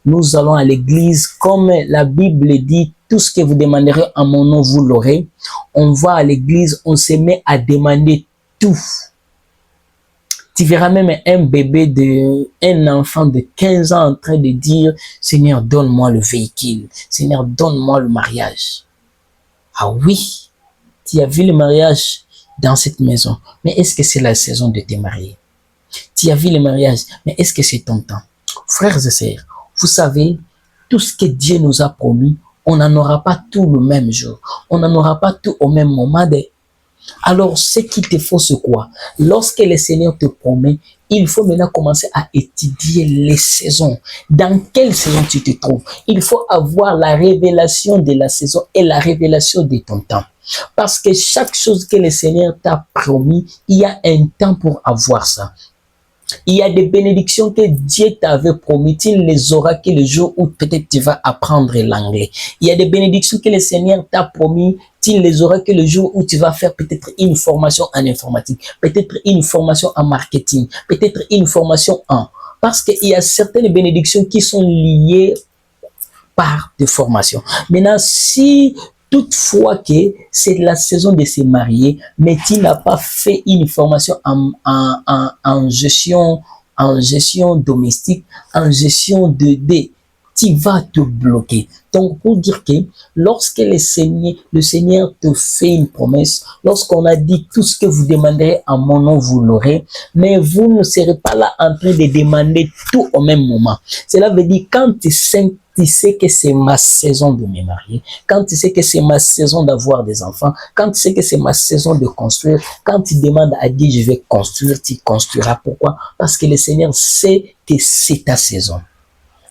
Nous allons à l'église, comme la Bible dit, tout ce que vous demanderez en mon nom, vous l'aurez. On va à l'église, on se met à demander tout. Tu verras même un enfant de 15 ans en train de dire, Seigneur, donne-moi le véhicule. Seigneur, donne-moi le mariage. Ah oui, tu as vu le mariage dans cette maison. Mais est-ce que c'est la saison de te marier? Tu as vu le mariage, mais est-ce que c'est ton temps? Frères et sœurs, vous savez, tout ce que Dieu nous a promis, on n'en aura pas tout le même jour. On n'en aura pas tout au même moment. Alors, ce qu'il te faut, c'est quoi? Lorsque le Seigneur te promet, il faut maintenant commencer à étudier les saisons. Dans quelle saison tu te trouves? Il faut avoir la révélation de la saison et la révélation de ton temps. Parce que chaque chose que le Seigneur t'a promis, il y a un temps pour avoir ça. Il y a des bénédictions que Dieu t'avait promis, tu ne les auras que le jour où peut-être tu vas apprendre l'anglais. Il y a des bénédictions que le Seigneur t'a promis, tu ne les auras que le jour où tu vas faire peut-être une formation en informatique, peut-être une formation en marketing, peut-être une formation en... Parce qu'il y a certaines bénédictions qui sont liées par des formations. Maintenant, si toutefois que c'est la saison de se marier, mais tu n'as pas fait une formation en gestion domestique, en gestion tu vas te bloquer. Donc, pour dire que lorsque le Seigneur te fait une promesse, lorsqu'on a dit tout ce que vous demanderez en mon nom, vous l'aurez, mais vous ne serez pas là en train de demander tout au même moment. Cela veut dire quand tu sais que c'est ma saison de me marier, quand tu sais que c'est ma saison d'avoir des enfants, quand tu sais que c'est ma saison de construire, quand tu demandes à Dieu, je vais construire, tu construiras. Pourquoi? Parce que le Seigneur sait que c'est ta saison.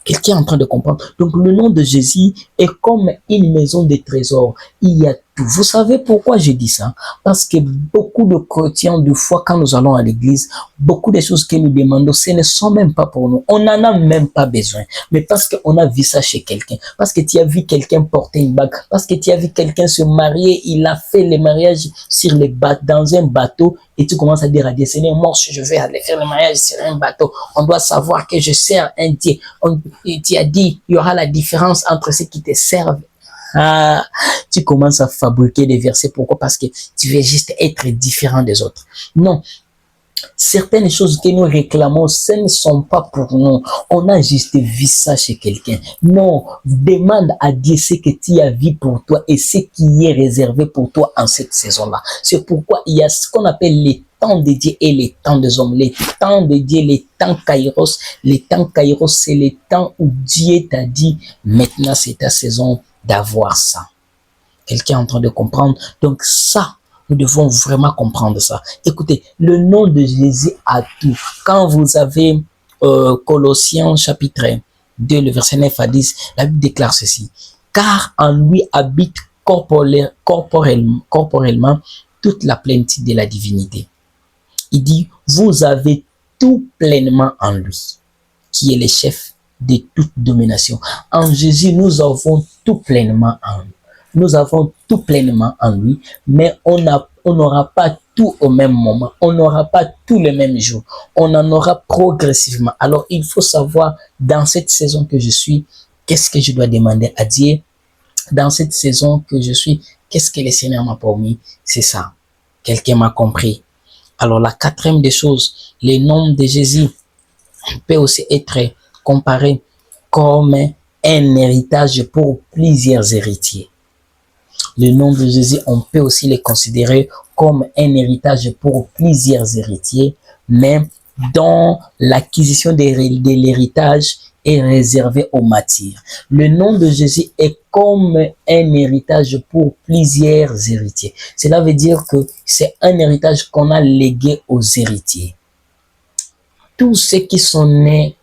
Quelqu'un est en train de comprendre. Donc, le nom de Jésus est comme une maison de trésors. Il y a tout. Vous savez pourquoi je dis ça? Parce que beaucoup de chrétiens, de foi, quand nous allons à l'église, beaucoup de choses que nous demandons, ce ne sont même pas pour nous. On n'en a même pas besoin. Mais parce qu'on a vu ça chez quelqu'un, parce que tu as vu quelqu'un porter une bague, parce que tu as vu quelqu'un se marier, il a fait le mariage dans un bateau, et tu commences à dire à Dieu, Seigneur, moi, si je vais aller faire le mariage sur un bateau, on doit savoir que je sers un Dieu. Tu as dit, il y aura la différence entre ceux qui te servent. Ah, tu commences à fabriquer des versets. Pourquoi? Parce que tu veux juste être différent des autres. Non. Certaines choses que nous réclamons, ce ne sont pas pour nous. On a juste vu ça chez quelqu'un. Non, demande à Dieu ce que tu as vu pour toi et ce qui est réservé pour toi en cette saison-là. C'est pourquoi il y a ce qu'on appelle les temps de Dieu et les temps des hommes. Les temps de Dieu, les temps Kairos. Les temps Kairos, c'est les temps où Dieu t'a dit, maintenant c'est ta saison d'avoir ça. Quelqu'un est en train de comprendre. Donc ça, nous devons vraiment comprendre ça. Écoutez, le nom de Jésus a tout. Quand vous avez Colossiens chapitre 2, le verset 9 à 10, la Bible déclare ceci. Car en lui habite corporellement toute la plénitude de la divinité. Il dit, vous avez tout pleinement en lui, qui est le chef de toute domination. En Jésus, nous avons tout pleinement en lui. Nous avons tout pleinement en lui, mais on n'aura pas tout au même moment. On n'aura pas tout le même jour. On en aura progressivement. Alors, il faut savoir, dans cette saison que je suis, qu'est-ce que je dois demander à Dieu? Dans cette saison que je suis, qu'est-ce que le Seigneur m'a promis? C'est ça. Quelqu'un m'a compris. Alors, la quatrième des choses, le nom de Jésus peut aussi être comparé comme un héritage pour plusieurs héritiers. Le nom de Jésus, on peut aussi le considérer comme un héritage pour plusieurs héritiers, mais dont l'acquisition de l'héritage est réservée aux martyrs. Le nom de Jésus est comme un héritage pour plusieurs héritiers. Cela veut dire que c'est un héritage qu'on a légué aux héritiers. Tous ceux qui sont nés,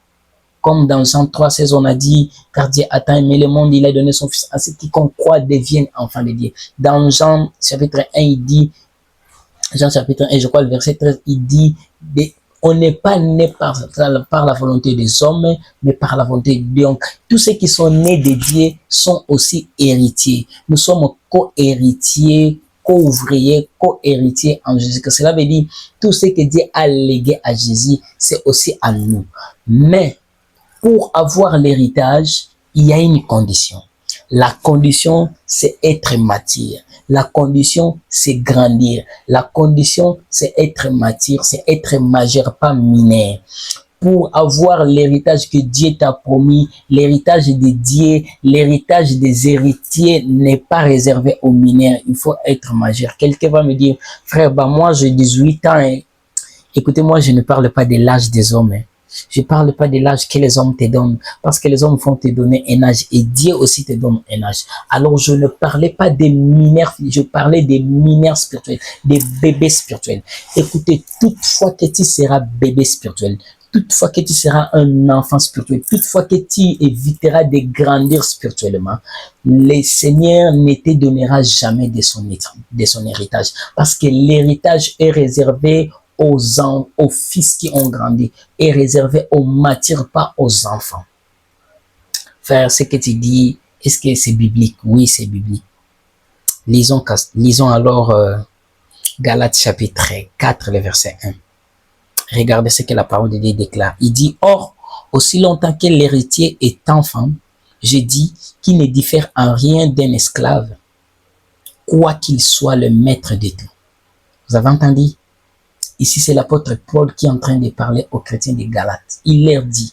comme dans Jean 3,16, on a dit, car Dieu a tant aimé le monde, il a donné son Fils à ceux qui croient deviennent enfants de Dieu. Dans Jean chapitre 1, il dit, Jean chapitre 1, je crois le verset 13, il dit, on n'est pas né par la volonté des hommes, mais par la volonté de Dieu. Donc, tous ceux qui sont nés de Dieu sont aussi héritiers. Nous sommes co-héritiers, co-ouvriers, co-héritiers en Jésus. Cela veut dire, tout ce que Dieu a légué à Jésus, c'est aussi à nous. Mais, pour avoir l'héritage, il y a une condition. La condition, c'est être mature. La condition, c'est grandir. La condition, c'est être mature, c'est être majeur, pas mineur. Pour avoir l'héritage que Dieu t'a promis, l'héritage de Dieu, l'héritage des héritiers n'est pas réservé aux mineurs. Il faut être majeur. Quelqu'un va me dire, frère, bah moi j'ai 18 ans. Hein. Écoutez, moi je ne parle pas de l'âge des hommes. Hein. Je ne parle pas de l'âge que les hommes te donnent, parce que les hommes vont te donner un âge et Dieu aussi te donne un âge. Alors je ne parlais pas des mineurs, je parlais des mineurs spirituels, des bébés spirituels. Écoutez, toutefois que tu seras bébé spirituel, toutefois que tu seras un enfant spirituel, toutefois que tu éviteras de grandir spirituellement, le Seigneur ne te donnera jamais de son héritage, parce que l'héritage est réservé aux fils qui ont grandi, est réservé aux matures, pas aux enfants. Frère, ce que tu dis, est-ce que c'est biblique? Oui, c'est biblique. Lisons alors Galates chapitre 4, le verset 1. Regardez ce que la parole de Dieu déclare. Il dit, or, aussi longtemps que l'héritier est enfant, je dis qu'il ne diffère en rien d'un esclave, quoi qu'il soit le maître de tout. Vous avez entendu? Ici, c'est l'apôtre Paul qui est en train de parler aux chrétiens de Galates. Il leur dit,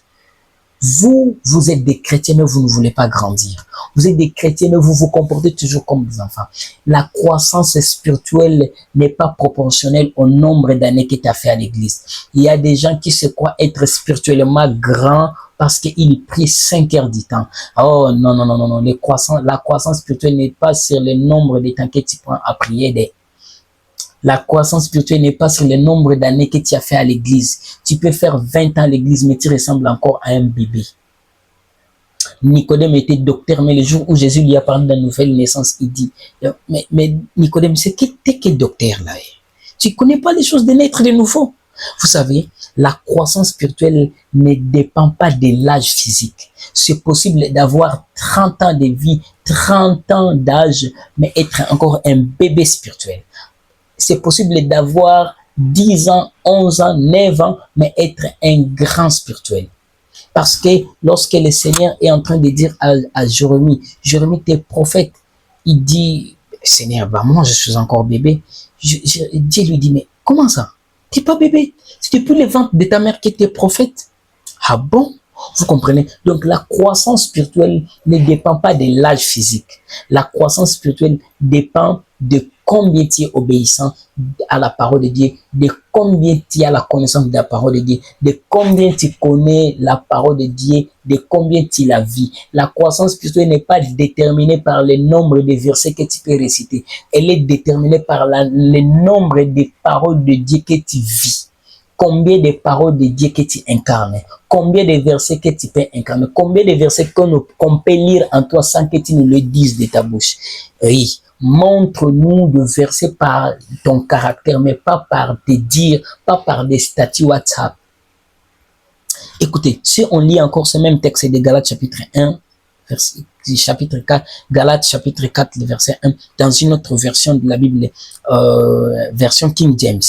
vous êtes des chrétiens, mais vous ne voulez pas grandir. Vous êtes des chrétiens, mais vous vous comportez toujours comme des enfants. La croissance spirituelle n'est pas proportionnelle au nombre d'années que tu as fait à l'église. Il y a des gens qui se croient être spirituellement grands parce qu'ils prient 5 heures du temps. Oh non, non, non, non, non. La croissance spirituelle n'est pas sur le nombre de temps que tu prends à prier. La croissance spirituelle n'est pas sur le nombre d'années que tu as fait à l'église. Tu peux faire 20 ans à l'église, mais tu ressembles encore à un bébé. Nicodème était docteur, mais le jour où Jésus lui a parlé de la nouvelle naissance, il dit, mais Nicodème, c'est qui t'es que docteur là? Tu ne connais pas les choses de naître de nouveau. Vous savez, la croissance spirituelle ne dépend pas de l'âge physique. C'est possible d'avoir 30 ans de vie, 30 ans d'âge, mais être encore un bébé spirituel. C'est possible d'avoir 10 ans, 11 ans, 9 ans, mais être un grand spirituel. Parce que lorsque le Seigneur est en train de dire à Jérémie, Jérémie, t'es prophète, il dit, Seigneur, bah moi je suis encore bébé. Dieu lui dit, mais comment ça? T'es pas bébé? C'est depuis le ventre de ta mère que t'es prophète. Ah bon? Vous comprenez? Donc la croissance spirituelle ne dépend pas de l'âge physique. La croissance spirituelle dépend de combien tu es obéissant à la parole de Dieu, de combien tu as la connaissance de la parole de Dieu, de combien tu connais la parole de Dieu, de combien tu la vis. La croissance spirituelle n'est pas déterminée par le nombre de versets que tu peux réciter. Elle est déterminée par le nombre de paroles de Dieu que tu vis. Combien de paroles de Dieu que tu incarnes, combien de versets que tu peux incarner, combien de versets qu'on peut lire en toi sans que tu nous le dises de ta bouche. Oui, montre-nous de versets par ton caractère, mais pas par tes dires, pas par des statuts WhatsApp. Écoutez, si on lit encore ce même texte de Galates chapitre 1, chapitre 4, Galates chapitre 4, le verset 1, dans une autre version de la Bible, version King James.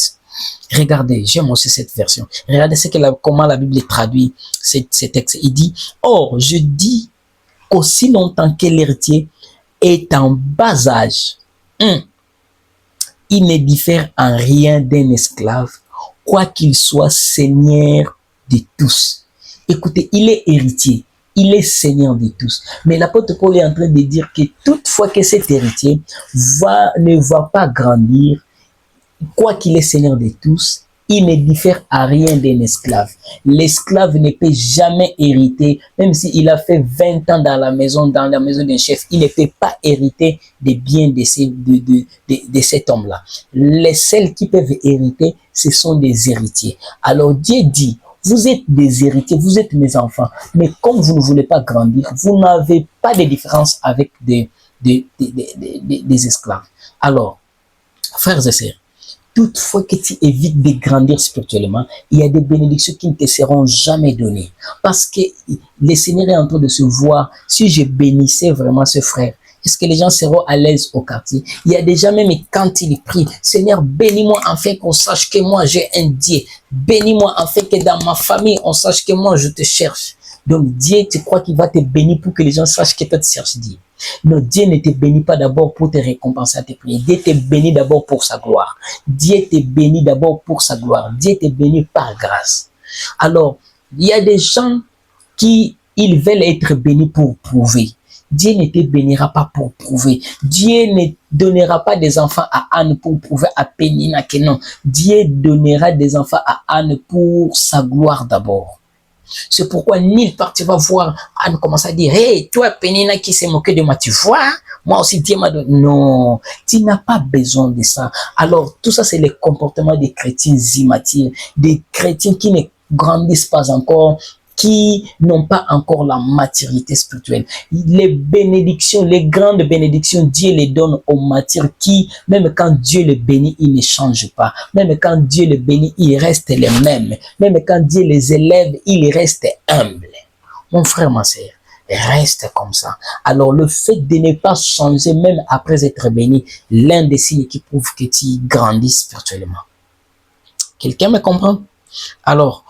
Regardez, j'aime aussi cette version. Regardez comment la Bible traduit ces textes. Il dit, or, je dis qu'aussi longtemps que l'héritier est en bas âge, il ne diffère en rien d'un esclave, quoi qu'il soit seigneur de tous. Écoutez, il est héritier, il est seigneur de tous. Mais l'apôtre Paul est en train de dire que toutefois que cet héritier ne va pas grandir, quoi qu'il est seigneur de tous, il ne diffère à rien d'un esclave. L'esclave ne peut jamais hériter, même s'il a fait 20 ans dans la maison d'un chef, il ne peut pas hériter des biens de cet homme-là. Les seuls qui peuvent hériter, ce sont des héritiers. Alors Dieu dit, vous êtes des héritiers, vous êtes mes enfants, mais comme vous ne voulez pas grandir, vous n'avez pas de différence avec des esclaves. Alors, frères et sœurs, toutefois que tu évites de grandir spirituellement, il y a des bénédictions qui ne te seront jamais données. Parce que le Seigneur est en train de se voir. Si je bénissais vraiment ce frère, est-ce que les gens seront à l'aise au quartier? Il y a des gens, même quand ils prient, Seigneur, bénis-moi afin qu'on sache que moi j'ai un Dieu. Bénis-moi afin que dans ma famille, on sache que moi je te cherche. Donc Dieu, tu crois qu'il va te bénir pour que les gens sachent que toi tu cherches Dieu? Non, Dieu ne te bénit pas d'abord pour te récompenser à tes prières. Dieu te bénit d'abord pour sa gloire. Dieu te bénit d'abord pour sa gloire. Dieu te bénit par grâce. Alors, il y a des gens qui ils veulent être bénis pour prouver. Dieu ne te bénira pas pour prouver. Dieu ne donnera pas des enfants à Anne pour prouver à Pénina que non. Dieu donnera des enfants à Anne pour sa gloire d'abord. C'est pourquoi nulle part tu vas voir Anne commencer à dire, hey, toi Pénina qui s'est moqué de moi, tu vois, moi aussi Dieu m'a donné. Non, tu n'as pas besoin de ça. Alors tout ça c'est le comportement des chrétiens immatures, des chrétiens qui ne grandissent pas encore, qui n'ont pas encore la maturité spirituelle. Les bénédictions, les grandes bénédictions, Dieu les donne aux matures qui, même quand Dieu les bénit, ils ne changent pas. Même quand Dieu les bénit, ils restent les mêmes. Même quand Dieu les élève, ils restent humbles. Mon frère, ma sœur, reste comme ça. Alors, le fait de ne pas changer, même après être béni, l'un des signes qui prouve que tu grandis spirituellement. Quelqu'un me comprend? Alors,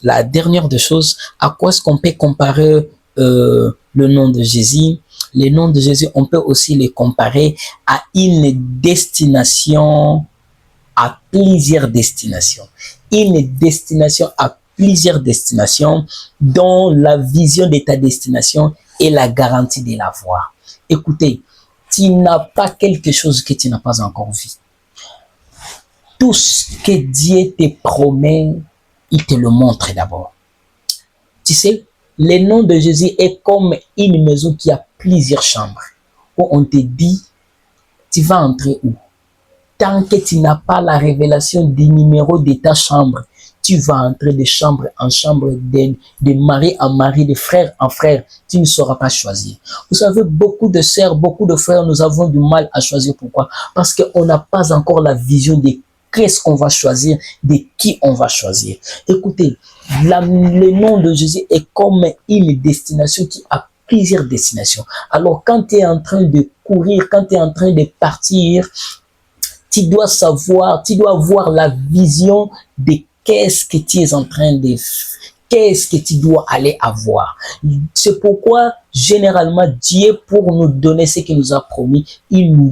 la dernière des choses, à quoi est-ce qu'on peut comparer le nom de Jésus? Le nom de Jésus, on peut aussi les comparer à une destination, à plusieurs destinations. Une destination à plusieurs destinations dont la vision de ta destination est la garantie de la voir. Écoutez, tu n'as pas quelque chose que tu n'as pas encore vu. Tout ce que Dieu te promet, il te le montre d'abord. Tu sais, le nom de Jésus est comme une maison qui a plusieurs chambres. Où on te dit, tu vas entrer où? Tant que tu n'as pas la révélation du numéro de ta chambre, tu vas entrer de chambre en chambre, de mari en mari, de frère en frère. Tu ne sauras pas choisir. Vous savez, beaucoup de sœurs, beaucoup de frères, nous avons du mal à choisir. Pourquoi? Parce qu'on n'a pas encore la vision de qu'est-ce qu'on va choisir, de qui on va choisir. Écoutez, le nom de Jésus est comme une destination qui a plusieurs destinations. Alors, quand tu es en train de courir, quand tu es en train de partir, tu dois savoir, tu dois avoir la vision de qu'est-ce que tu es en train de faire. Qu'est-ce que tu dois aller avoir? C'est pourquoi, généralement, Dieu, pour nous donner ce qu'il nous a promis, il nous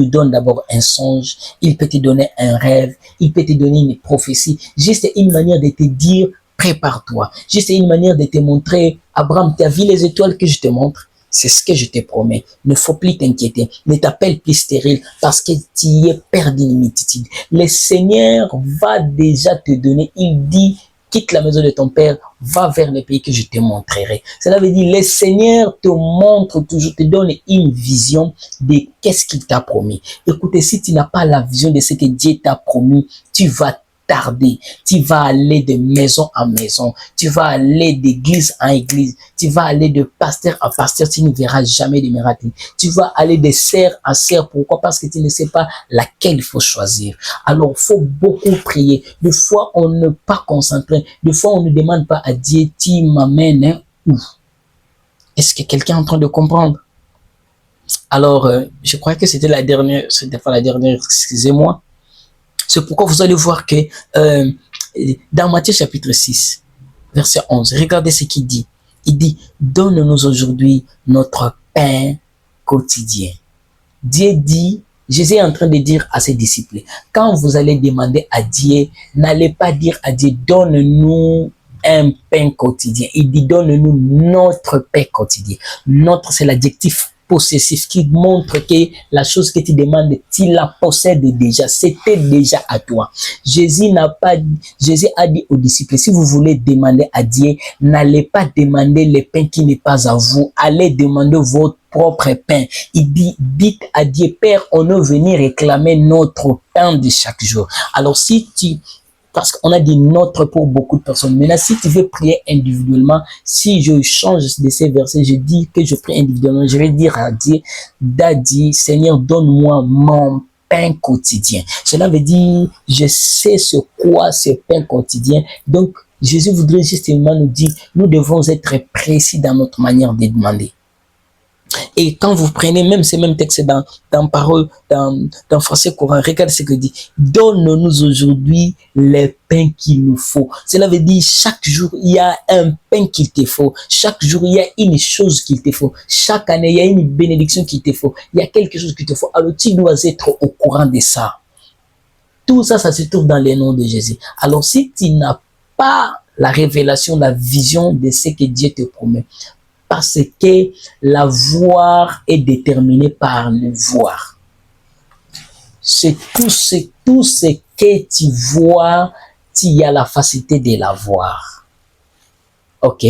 donne d'abord un songe, il peut te donner un rêve, il peut te donner une prophétie, juste une manière de te dire, prépare-toi, juste une manière de te montrer, Abraham, tu as vu les étoiles que je te montre? C'est ce que je te promets. Ne faut plus t'inquiéter. Ne t'appelle plus stérile parce que tu es perdu d'une multitude. Le Seigneur va déjà te donner, il dit, quitte la maison de ton père, va vers le pays que je te montrerai. Cela veut dire, le Seigneur te montre toujours, te donne une vision de qu'est-ce qu'il t'a promis. Écoutez, si tu n'as pas la vision de ce que Dieu t'a promis, tu vas tarder. Tu vas aller de maison en maison. Tu vas aller d'église en église. Tu vas aller de pasteur en pasteur. Tu ne verras jamais de miracle. Tu vas aller de serre en serre. Pourquoi? Parce que tu ne sais pas laquelle il faut choisir. Alors, il faut beaucoup prier. Des fois, on ne pas concentré. Des fois, on ne demande pas à Dieu, tu m'amènes où? Est-ce que quelqu'un est en train de comprendre? Alors, je crois que c'était la dernière, excusez-moi. C'est pourquoi vous allez voir que dans Matthieu chapitre 6, verset 11, regardez ce qu'il dit. Il dit, donne-nous aujourd'hui notre pain quotidien. Dieu dit, Jésus est en train de dire à ses disciples, quand vous allez demander à Dieu, n'allez pas dire à Dieu, donne-nous un pain quotidien. Il dit, donne-nous notre pain quotidien. Notre, c'est l'adjectif possessif qui montre que la chose que tu demandes, tu la possèdes déjà, c'était déjà à toi. Jésus a dit aux disciples, si vous voulez demander à Dieu, n'allez pas demander le pain qui n'est pas à vous, allez demander votre propre pain. Il dit, dites à Dieu, Père, on veut venir réclamer notre pain de chaque jour. Alors parce qu'on a dit notre pour beaucoup de personnes. Maintenant, si tu veux prier individuellement, si je change de ces versets, je dis que je prie individuellement, je vais dire à Dieu, Daddy, Seigneur, donne-moi mon pain quotidien. Cela veut dire, je sais ce quoi ce pain quotidien. Donc, Jésus voudrait justement nous dire, nous devons être précis dans notre manière de demander. Et quand vous prenez même ces mêmes textes dans parole, dans français courant, regardez ce que dit. Donne-nous aujourd'hui les pains qu'il nous faut. Cela veut dire chaque jour, il y a un pain qu'il te faut. Chaque jour, il y a une chose qu'il te faut. Chaque année, il y a une bénédiction qu'il te faut. Il y a quelque chose qu'il te faut. Alors, tu dois être au courant de ça. Tout ça, ça se trouve dans les noms de Jésus. Alors, si tu n'as pas la révélation, la vision de ce que Dieu te promet, parce que la voir est déterminée par le voir. C'est tout ce que tu vois, tu as la facilité de la voir. Ok?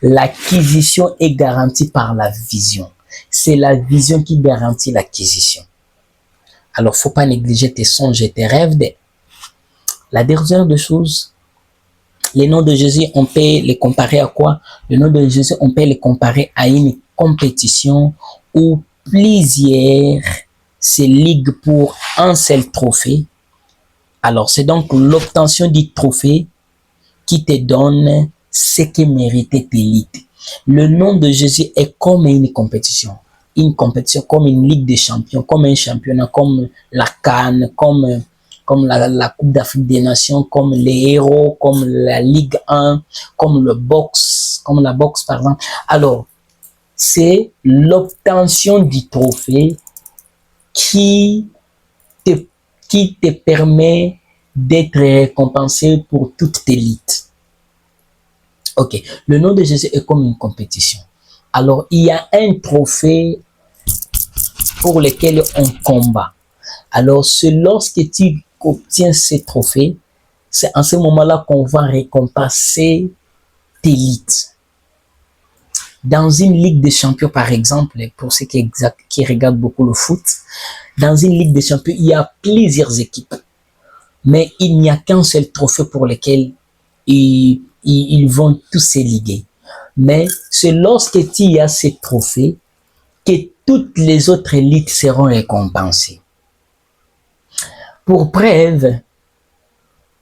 L'acquisition est garantie par la vision. C'est la vision qui garantit l'acquisition. Alors, il ne faut pas négliger tes songes et tes rêves. La dernière des choses, les noms de Jésus, on peut les comparer à quoi? Le nom de Jésus, on peut les comparer à une compétition où plusieurs se liguent pour un seul trophée. Alors, c'est donc l'obtention du trophée qui te donne ce que méritait tes ligues. Le nom de Jésus est comme une compétition. Une compétition comme une ligue des champions, comme un championnat, comme la CAN, comme la Coupe d'Afrique des Nations, comme les héros, comme la Ligue 1, comme la boxe, par exemple. Alors, c'est l'obtention du trophée qui te permet d'être récompensé pour toute tes luttes. Ok, le nom de Jésus est comme une compétition. Alors, il y a un trophée pour lequel on combat. Alors, c'est lorsque tu obtiens ces trophées, c'est en ce moment-là qu'on va récompenser tes luttes. Dans une ligue des champions, par exemple, pour ceux qui regardent beaucoup le foot, dans une ligue des champions, il y a plusieurs équipes. Mais il n'y a qu'un seul trophée pour lequel ils vont tous se liguer. Mais c'est lorsque tu as ces trophées que toutes les autres élites seront récompensées. Pour preuve,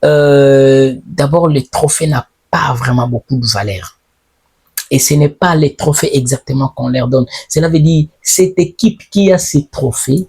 d'abord, le trophée n'a pas vraiment beaucoup de valeur. Et ce n'est pas les trophées exactement qu'on leur donne. Cela veut dire, cette équipe qui a ces trophées,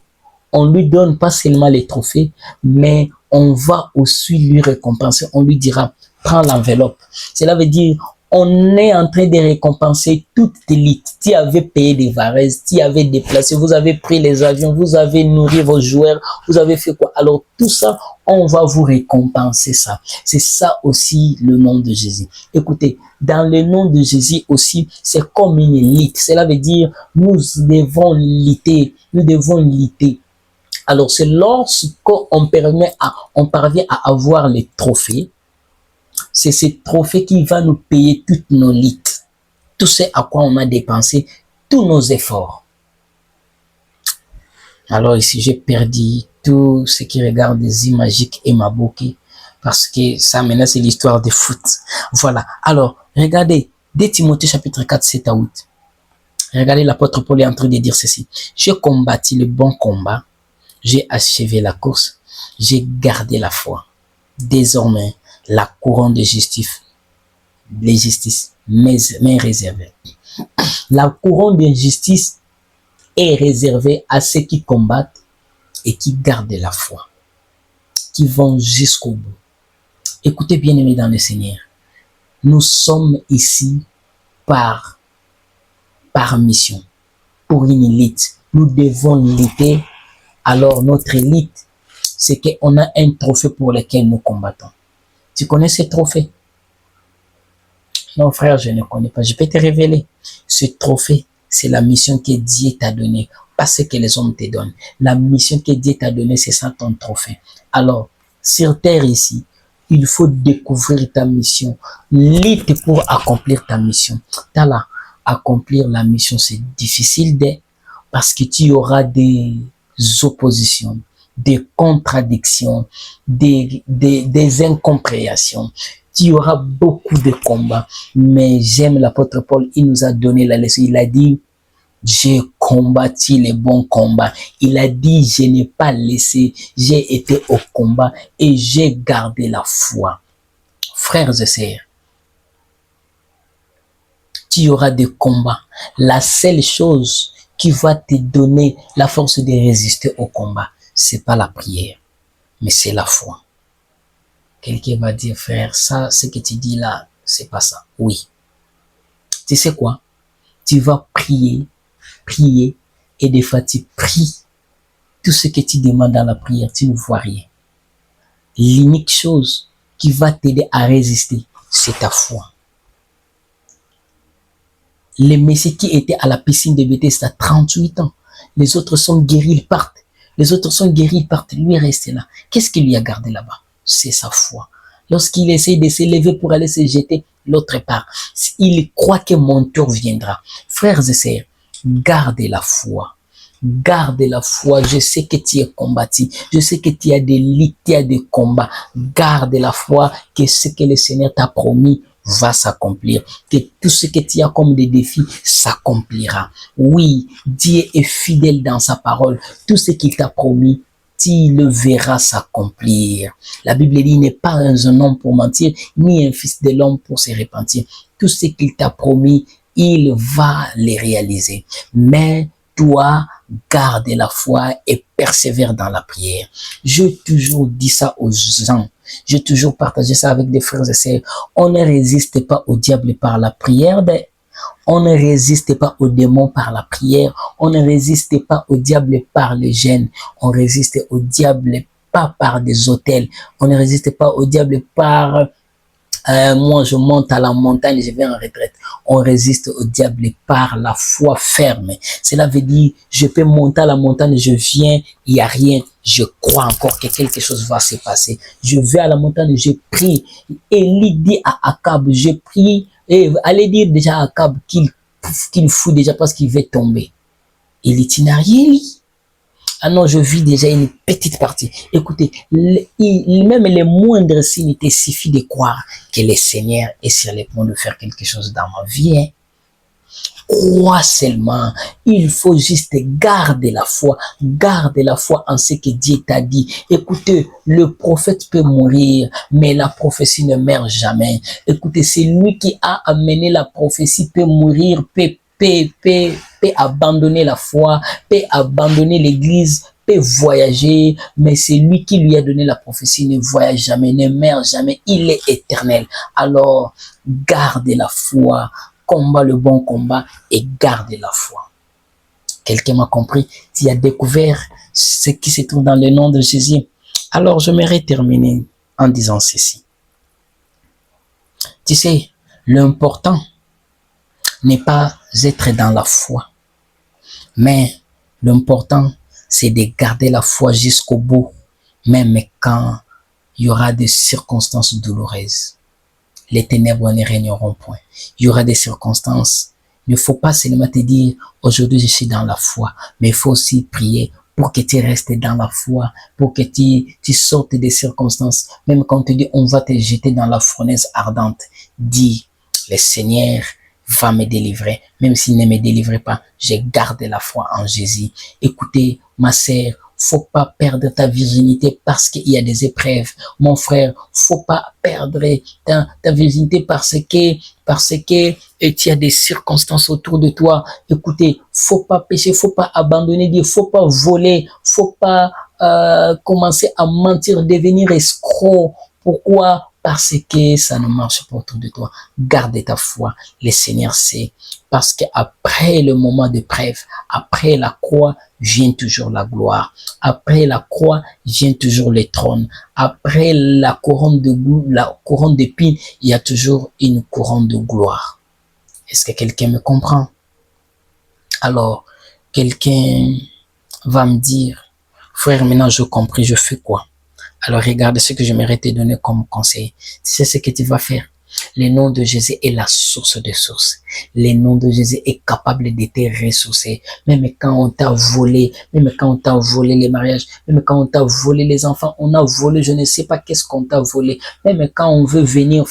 on lui donne pas seulement les trophées, mais on va aussi lui récompenser. On lui dira, prends l'enveloppe. Cela veut dire, on est en train de récompenser toute élite. Tu avais payé des varaises, tu avais déplacé, vous avez pris les avions, vous avez nourri vos joueurs, vous avez fait quoi? Alors tout ça, on va vous récompenser ça. C'est ça aussi le nom de Jésus. Écoutez, dans le nom de Jésus aussi, c'est comme une élite. Cela veut dire, nous devons lutter, nous devons lutter. Alors c'est lorsqu'on parvient à avoir les trophées, c'est ce trophée qui va nous payer toutes nos luttes, tout ce à quoi on a dépensé, tous nos efforts. Alors ici, j'ai perdu tout ce qui regarde des Imagiques et Mabouki, parce que ça maintenant c'est l'histoire de foot. Voilà. Alors, regardez, 2 Timothée chapitre 4, 7 à 8. Regardez, l'apôtre Paul est en train de dire ceci. J'ai combattu le bon combat, j'ai achevé la course, j'ai gardé la foi. Désormais, la couronne de justice m'est réservée. La couronne de justice est réservée à ceux qui combattent et qui gardent la foi, qui vont jusqu'au bout. Écoutez, bien-aimés dans le Seigneur, nous sommes ici par mission, pour une élite. Nous devons lutter. Alors notre élite, c'est qu'on a un trophée pour lequel nous combattons. Tu connais ce trophée? Non, frère, je ne connais pas. Je peux te révéler. Ce trophée, c'est la mission que Dieu t'a donnée, pas ce que les hommes te donnent. La mission que Dieu t'a donnée, c'est ça ton trophée. Alors, sur terre ici, il faut découvrir ta mission. Lutte pour accomplir ta mission. T'as là, accomplir la mission, c'est difficile parce que tu auras des oppositions, des contradictions, des incompréhensions. Tu auras beaucoup de combats. Mais j'aime l'apôtre Paul, il nous a donné la leçon. Il a dit, j'ai combattu les bons combats. Il a dit, je n'ai pas laissé, j'ai été au combat et j'ai gardé la foi. Frères et sœurs, tu y auras des combats. La seule chose qui va te donner la force de résister au combat, c'est pas la prière, mais c'est la foi. Quelqu'un va dire, frère, ça, ce que tu dis là, c'est pas ça. Oui. Tu sais quoi? Tu vas prier, et des fois tu pries. Tout ce que tu demandes dans la prière, tu ne vois rien. L'unique chose qui va t'aider à résister, c'est ta foi. Les messieurs qui étaient à la piscine de Bethesda à 38 ans, les autres sont guéris, ils partent. Les autres sont guéris, ils partent. Lui est resté là. Qu'est-ce qu'il lui a gardé là-bas? C'est sa foi. Lorsqu'il essaie de se lever pour aller se jeter, l'autre part. Il croit que mon tour viendra. Frères et sœurs, gardez la foi. Gardez la foi. Je sais que tu es combattu. Je sais que tu as des luttes, tu as des combats. Garde la foi que ce que le Seigneur t'a promis va s'accomplir. Que tout ce que tu as comme des défis s'accomplira. Oui, Dieu est fidèle dans sa parole. Tout ce qu'il t'a promis, tu le verras s'accomplir. La Bible dit, il n'est pas un homme pour mentir, ni un fils de l'homme pour se repentir. Tout ce qu'il t'a promis, il va les réaliser. Mais toi, garde la foi et persévère dans la prière. J'ai toujours dit ça aux gens. J'ai toujours partagé ça avec des frères et sœurs. On ne résiste pas au diable par la prière, mais on ne résiste pas aux démons par la prière. On ne résiste pas au diable par le jeûne. On résiste au diable pas par des autels. On ne résiste pas au diable par moi je monte à la montagne, je vais en retraite. On résiste au diable par la foi ferme. Cela veut dire, je peux monter à la montagne, je viens, il n'y a rien. Je crois encore que quelque chose va se passer. Je vais à la montagne, je prie. Élie dit à Akab, je prie. Et allez dire déjà à Akab qu'il fout déjà parce qu'il va tomber. Élie, tu n'as rien dit. Ah non, je vis déjà une petite partie. Écoutez, même les moindres signes, il suffit de croire que le Seigneur est sur le point de faire quelque chose dans ma vie. Hein. Crois seulement. Il faut juste garder la foi. Garde la foi en ce que Dieu t'a dit. Écoutez, le prophète peut mourir, mais la prophétie ne meurt jamais. Écoutez, c'est lui qui a amené la prophétie, peut mourir, peut abandonner la foi, peut abandonner l'église, peut voyager, mais c'est lui qui lui a donné la prophétie, ne voyage jamais, ne meurt jamais, il est éternel. Alors, garde la foi, combat le bon combat et garde la foi. Quelqu'un m'a compris, tu as découvert ce qui se trouve dans le nom de Jésus. Alors, je m'aimerais terminer en disant ceci. Tu sais, l'important n'est pas être dans la foi, mais l'important, c'est de garder la foi jusqu'au bout, même quand il y aura des circonstances douloureuses. Les ténèbres ne régneront point. Il y aura des circonstances. Il ne faut pas seulement te dire, aujourd'hui je suis dans la foi, mais il faut aussi prier pour que tu restes dans la foi, pour que tu sortes des circonstances. Même quand on te dit, on va te jeter dans la fournaise ardente, dis, le Seigneur va me délivrer. Même s'il ne me délivre pas, je garde la foi en Jésus. Écoutez, ma sœur, faut pas perdre ta virginité parce qu'il y a des épreuves. Mon frère, faut pas perdre ta virginité parce que tu as des circonstances autour de toi. Écoutez, faut pas pécher, faut pas abandonner Dieu, faut pas voler, faut pas commencer à mentir, devenir escroc. Pourquoi? Parce que ça ne marche pas autour de toi. Garde ta foi. Le Seigneur sait. Parce qu'après le moment de preuve, après la croix, vient toujours la gloire. Après la croix, vient toujours le trône. Après la couronne d'épines, il y a toujours une couronne de gloire. Est-ce que quelqu'un me comprend? Alors, quelqu'un va me dire, frère, maintenant je compris, je fais quoi? Alors regarde ce que j'aimerais te donner comme conseil. C'est ce que tu vas faire. Le nom de Jésus est la source de sources. Le nom de Jésus est capable de te ressourcer. Même quand on t'a volé, même quand on t'a volé les mariages, même quand on t'a volé les enfants, on a volé, je ne sais pas qu'est-ce qu'on t'a volé. Même quand on veut venir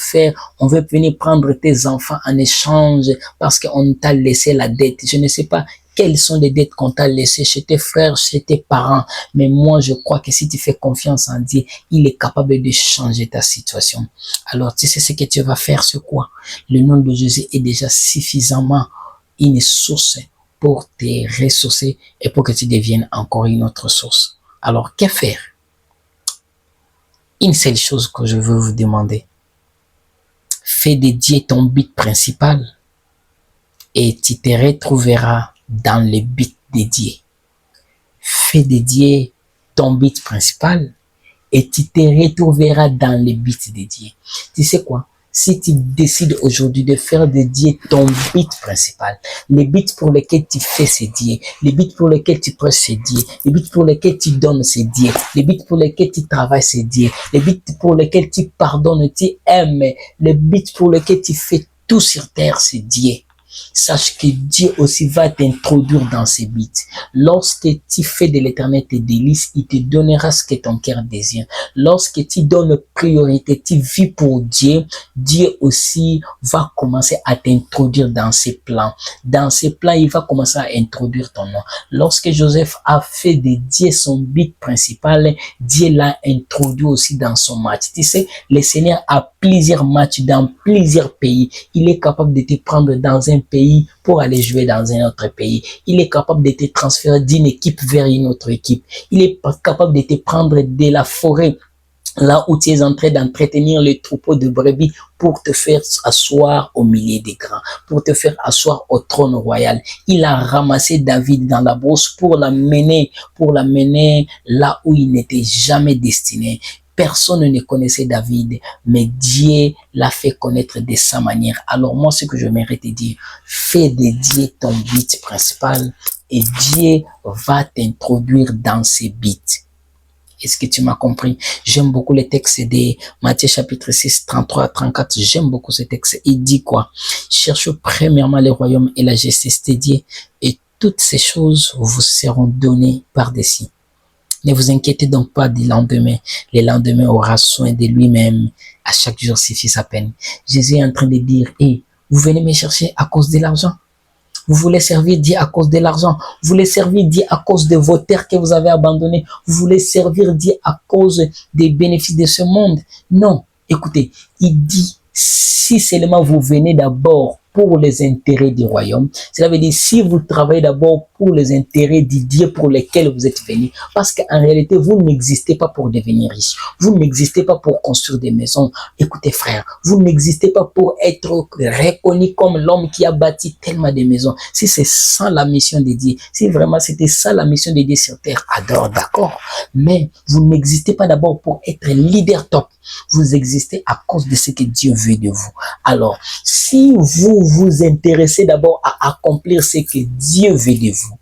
on veut venir prendre tes enfants en échange parce qu'on t'a laissé la dette. Je ne sais pas quelles sont les dettes qu'on t'a laissées chez tes frères, chez tes parents. Mais moi, je crois que si tu fais confiance en Dieu, il est capable de changer ta situation. Alors, tu sais ce que tu vas faire, c'est quoi? Le nom de Jésus est déjà suffisamment une source pour te ressourcer et pour que tu deviennes encore une autre source. Alors, que faire? Une seule chose que je veux vous demander. Fais de Dieu ton but principal et tu te retrouveras dans le but de Dieu. Fais de Dieu ton but principal et tu te retrouveras dans le but de Dieu. Tu sais quoi? Si tu décides aujourd'hui de faire de Dieu ton but principal, le but pour lequel tu fais c'est Dieu, le but pour lequel tu prêches c'est Dieu, le but pour lequel tu donnes c'est Dieu, le but pour lequel tu travailles c'est Dieu, le but pour lequel tu pardonnes, tu aimes, le but pour lequel tu fais tout sur terre c'est Dieu. Sache que Dieu aussi va t'introduire dans ses buts. Lorsque tu fais de l'éternel tes délices, il te donnera ce que ton cœur désire. Lorsque tu donnes priorité, tu vis pour Dieu, Dieu aussi va commencer à t'introduire dans ses plans. Dans ses plans, il va commencer à introduire ton nom. Lorsque Joseph a fait de Dieu son but principal, Dieu l'a introduit aussi dans son match. Tu sais, le Seigneur a plusieurs matchs dans plusieurs pays. Il est capable de te prendre dans un pays pour aller jouer dans un autre pays. Il est capable de te transférer d'une équipe vers une autre équipe. Il est capable de te prendre de la forêt, là où tu es en train d'entretenir les troupeaux de brebis, pour te faire asseoir au milieu des grands, pour te faire asseoir au trône royal. Il a ramassé David dans la brousse pour l'amener là où il n'était jamais destiné. Personne ne connaissait David, mais Dieu l'a fait connaître de sa manière. Alors moi, ce que je mérite de dire, fais de Dieu ton but principal et Dieu va t'introduire dans ses buts. Est-ce que tu m'as compris? J'aime beaucoup le texte de Matthieu chapitre 6, 33 à 34. J'aime beaucoup ce texte. Il dit quoi? Cherchez premièrement le royaume et la justice de Dieu et toutes ces choses vous seront données par-dessus. Ne vous inquiétez donc pas du lendemain. Le lendemain aura soin de lui-même. À chaque jour suffit sa peine. Jésus est en train de dire, hey, vous venez me chercher à cause de l'argent. Vous voulez servir Dieu à cause de l'argent. Vous voulez servir Dieu à cause de vos terres que vous avez abandonnées. Vous voulez servir Dieu à cause des bénéfices de ce monde. Non. Écoutez, il dit, si seulement vous venez d'abord pour les intérêts du royaume, cela veut dire si vous travaillez d'abord pour les intérêts du Dieu pour lesquels vous êtes venus, parce qu'en réalité, vous n'existez pas pour devenir riche, vous n'existez pas pour construire des maisons. Écoutez frère, vous n'existez pas pour être reconnu comme l'homme qui a bâti tellement de maisons. Si c'est ça la mission de Dieu, si vraiment c'était ça la mission de Dieu sur terre, adore, d'accord, mais vous n'existez pas d'abord pour être leader top, vous existez à cause de ce que Dieu veut de vous. Alors, si vous vous intéressez d'abord à accomplir ce que Dieu veut de vous,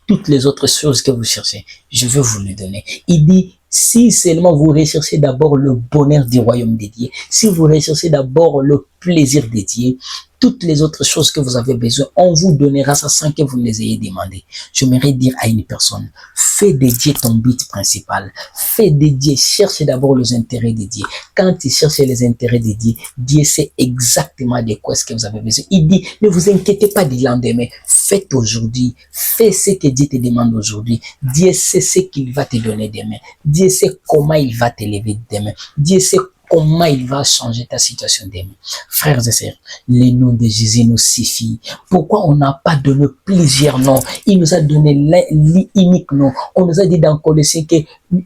toutes les autres choses que vous cherchez, je veux vous les donner. Il dit, si seulement vous recherchez d'abord le bonheur du royaume de Dieu, si vous recherchez d'abord le plaisir de Dieu, toutes les autres choses que vous avez besoin, on vous donnera ça sans que vous ne les ayez demandé. J'aimerais dire à une personne, fais de Dieu ton but principal. Fais de Dieu, cherche d'abord les intérêts de Dieu. Quand tu cherches les intérêts de Dieu, Dieu sait exactement de quoi est-ce que vous avez besoin. Il dit, ne vous inquiétez pas du lendemain. Faites aujourd'hui. Fais ce que Dieu te demande aujourd'hui. Dieu sait ce qu'il va te donner demain. Dieu sait comment il va t'élever demain. Dieu sait comment il va changer ta situation demain. Frères et sœurs, le nom de Jésus nous suffit. Pourquoi on n'a pas donné plusieurs noms? Il nous a donné l'unique nom. On nous a dit dans Colossiens que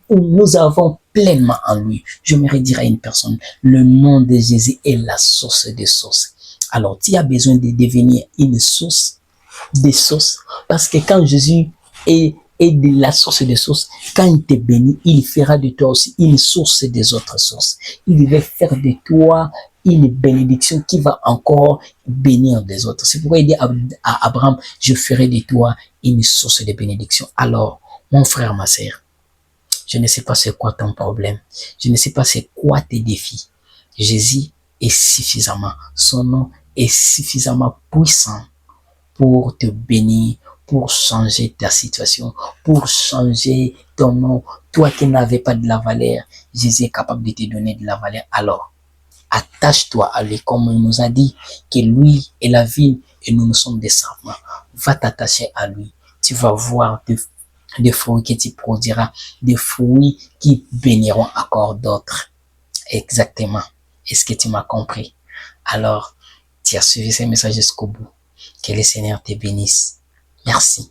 nous avons pleinement en lui. J'aimerais dire à une personne, le nom de Jésus est la source des sources. Alors, tu as besoin de devenir une source des sources. Parce que quand Jésus est de la source des sources, quand il te bénit, il fera de toi aussi une source des autres sources. Il va faire de toi une bénédiction qui va encore bénir des autres. C'est pourquoi il dit à Abraham, je ferai de toi une source de bénédiction. Alors, mon frère, ma sœur, je ne sais pas c'est quoi ton problème. Je ne sais pas c'est quoi tes défis. Jésus est suffisamment, son nom est suffisamment puissant pour te bénir, pour changer ta situation, pour changer ton nom. Toi qui n'avais pas de la valeur, Jésus est capable de te donner de la valeur. Alors, Attache-toi à lui, comme il nous a dit que lui est la vigne et nous sommes des serpents. Va t'attacher à lui. Tu vas voir des fruits que tu produiras, des fruits qui béniront encore d'autres. Exactement. Est-ce que tu m'as compris? Alors, tu as suivi ces messages jusqu'au bout. Que le Seigneur te bénisse. Merci.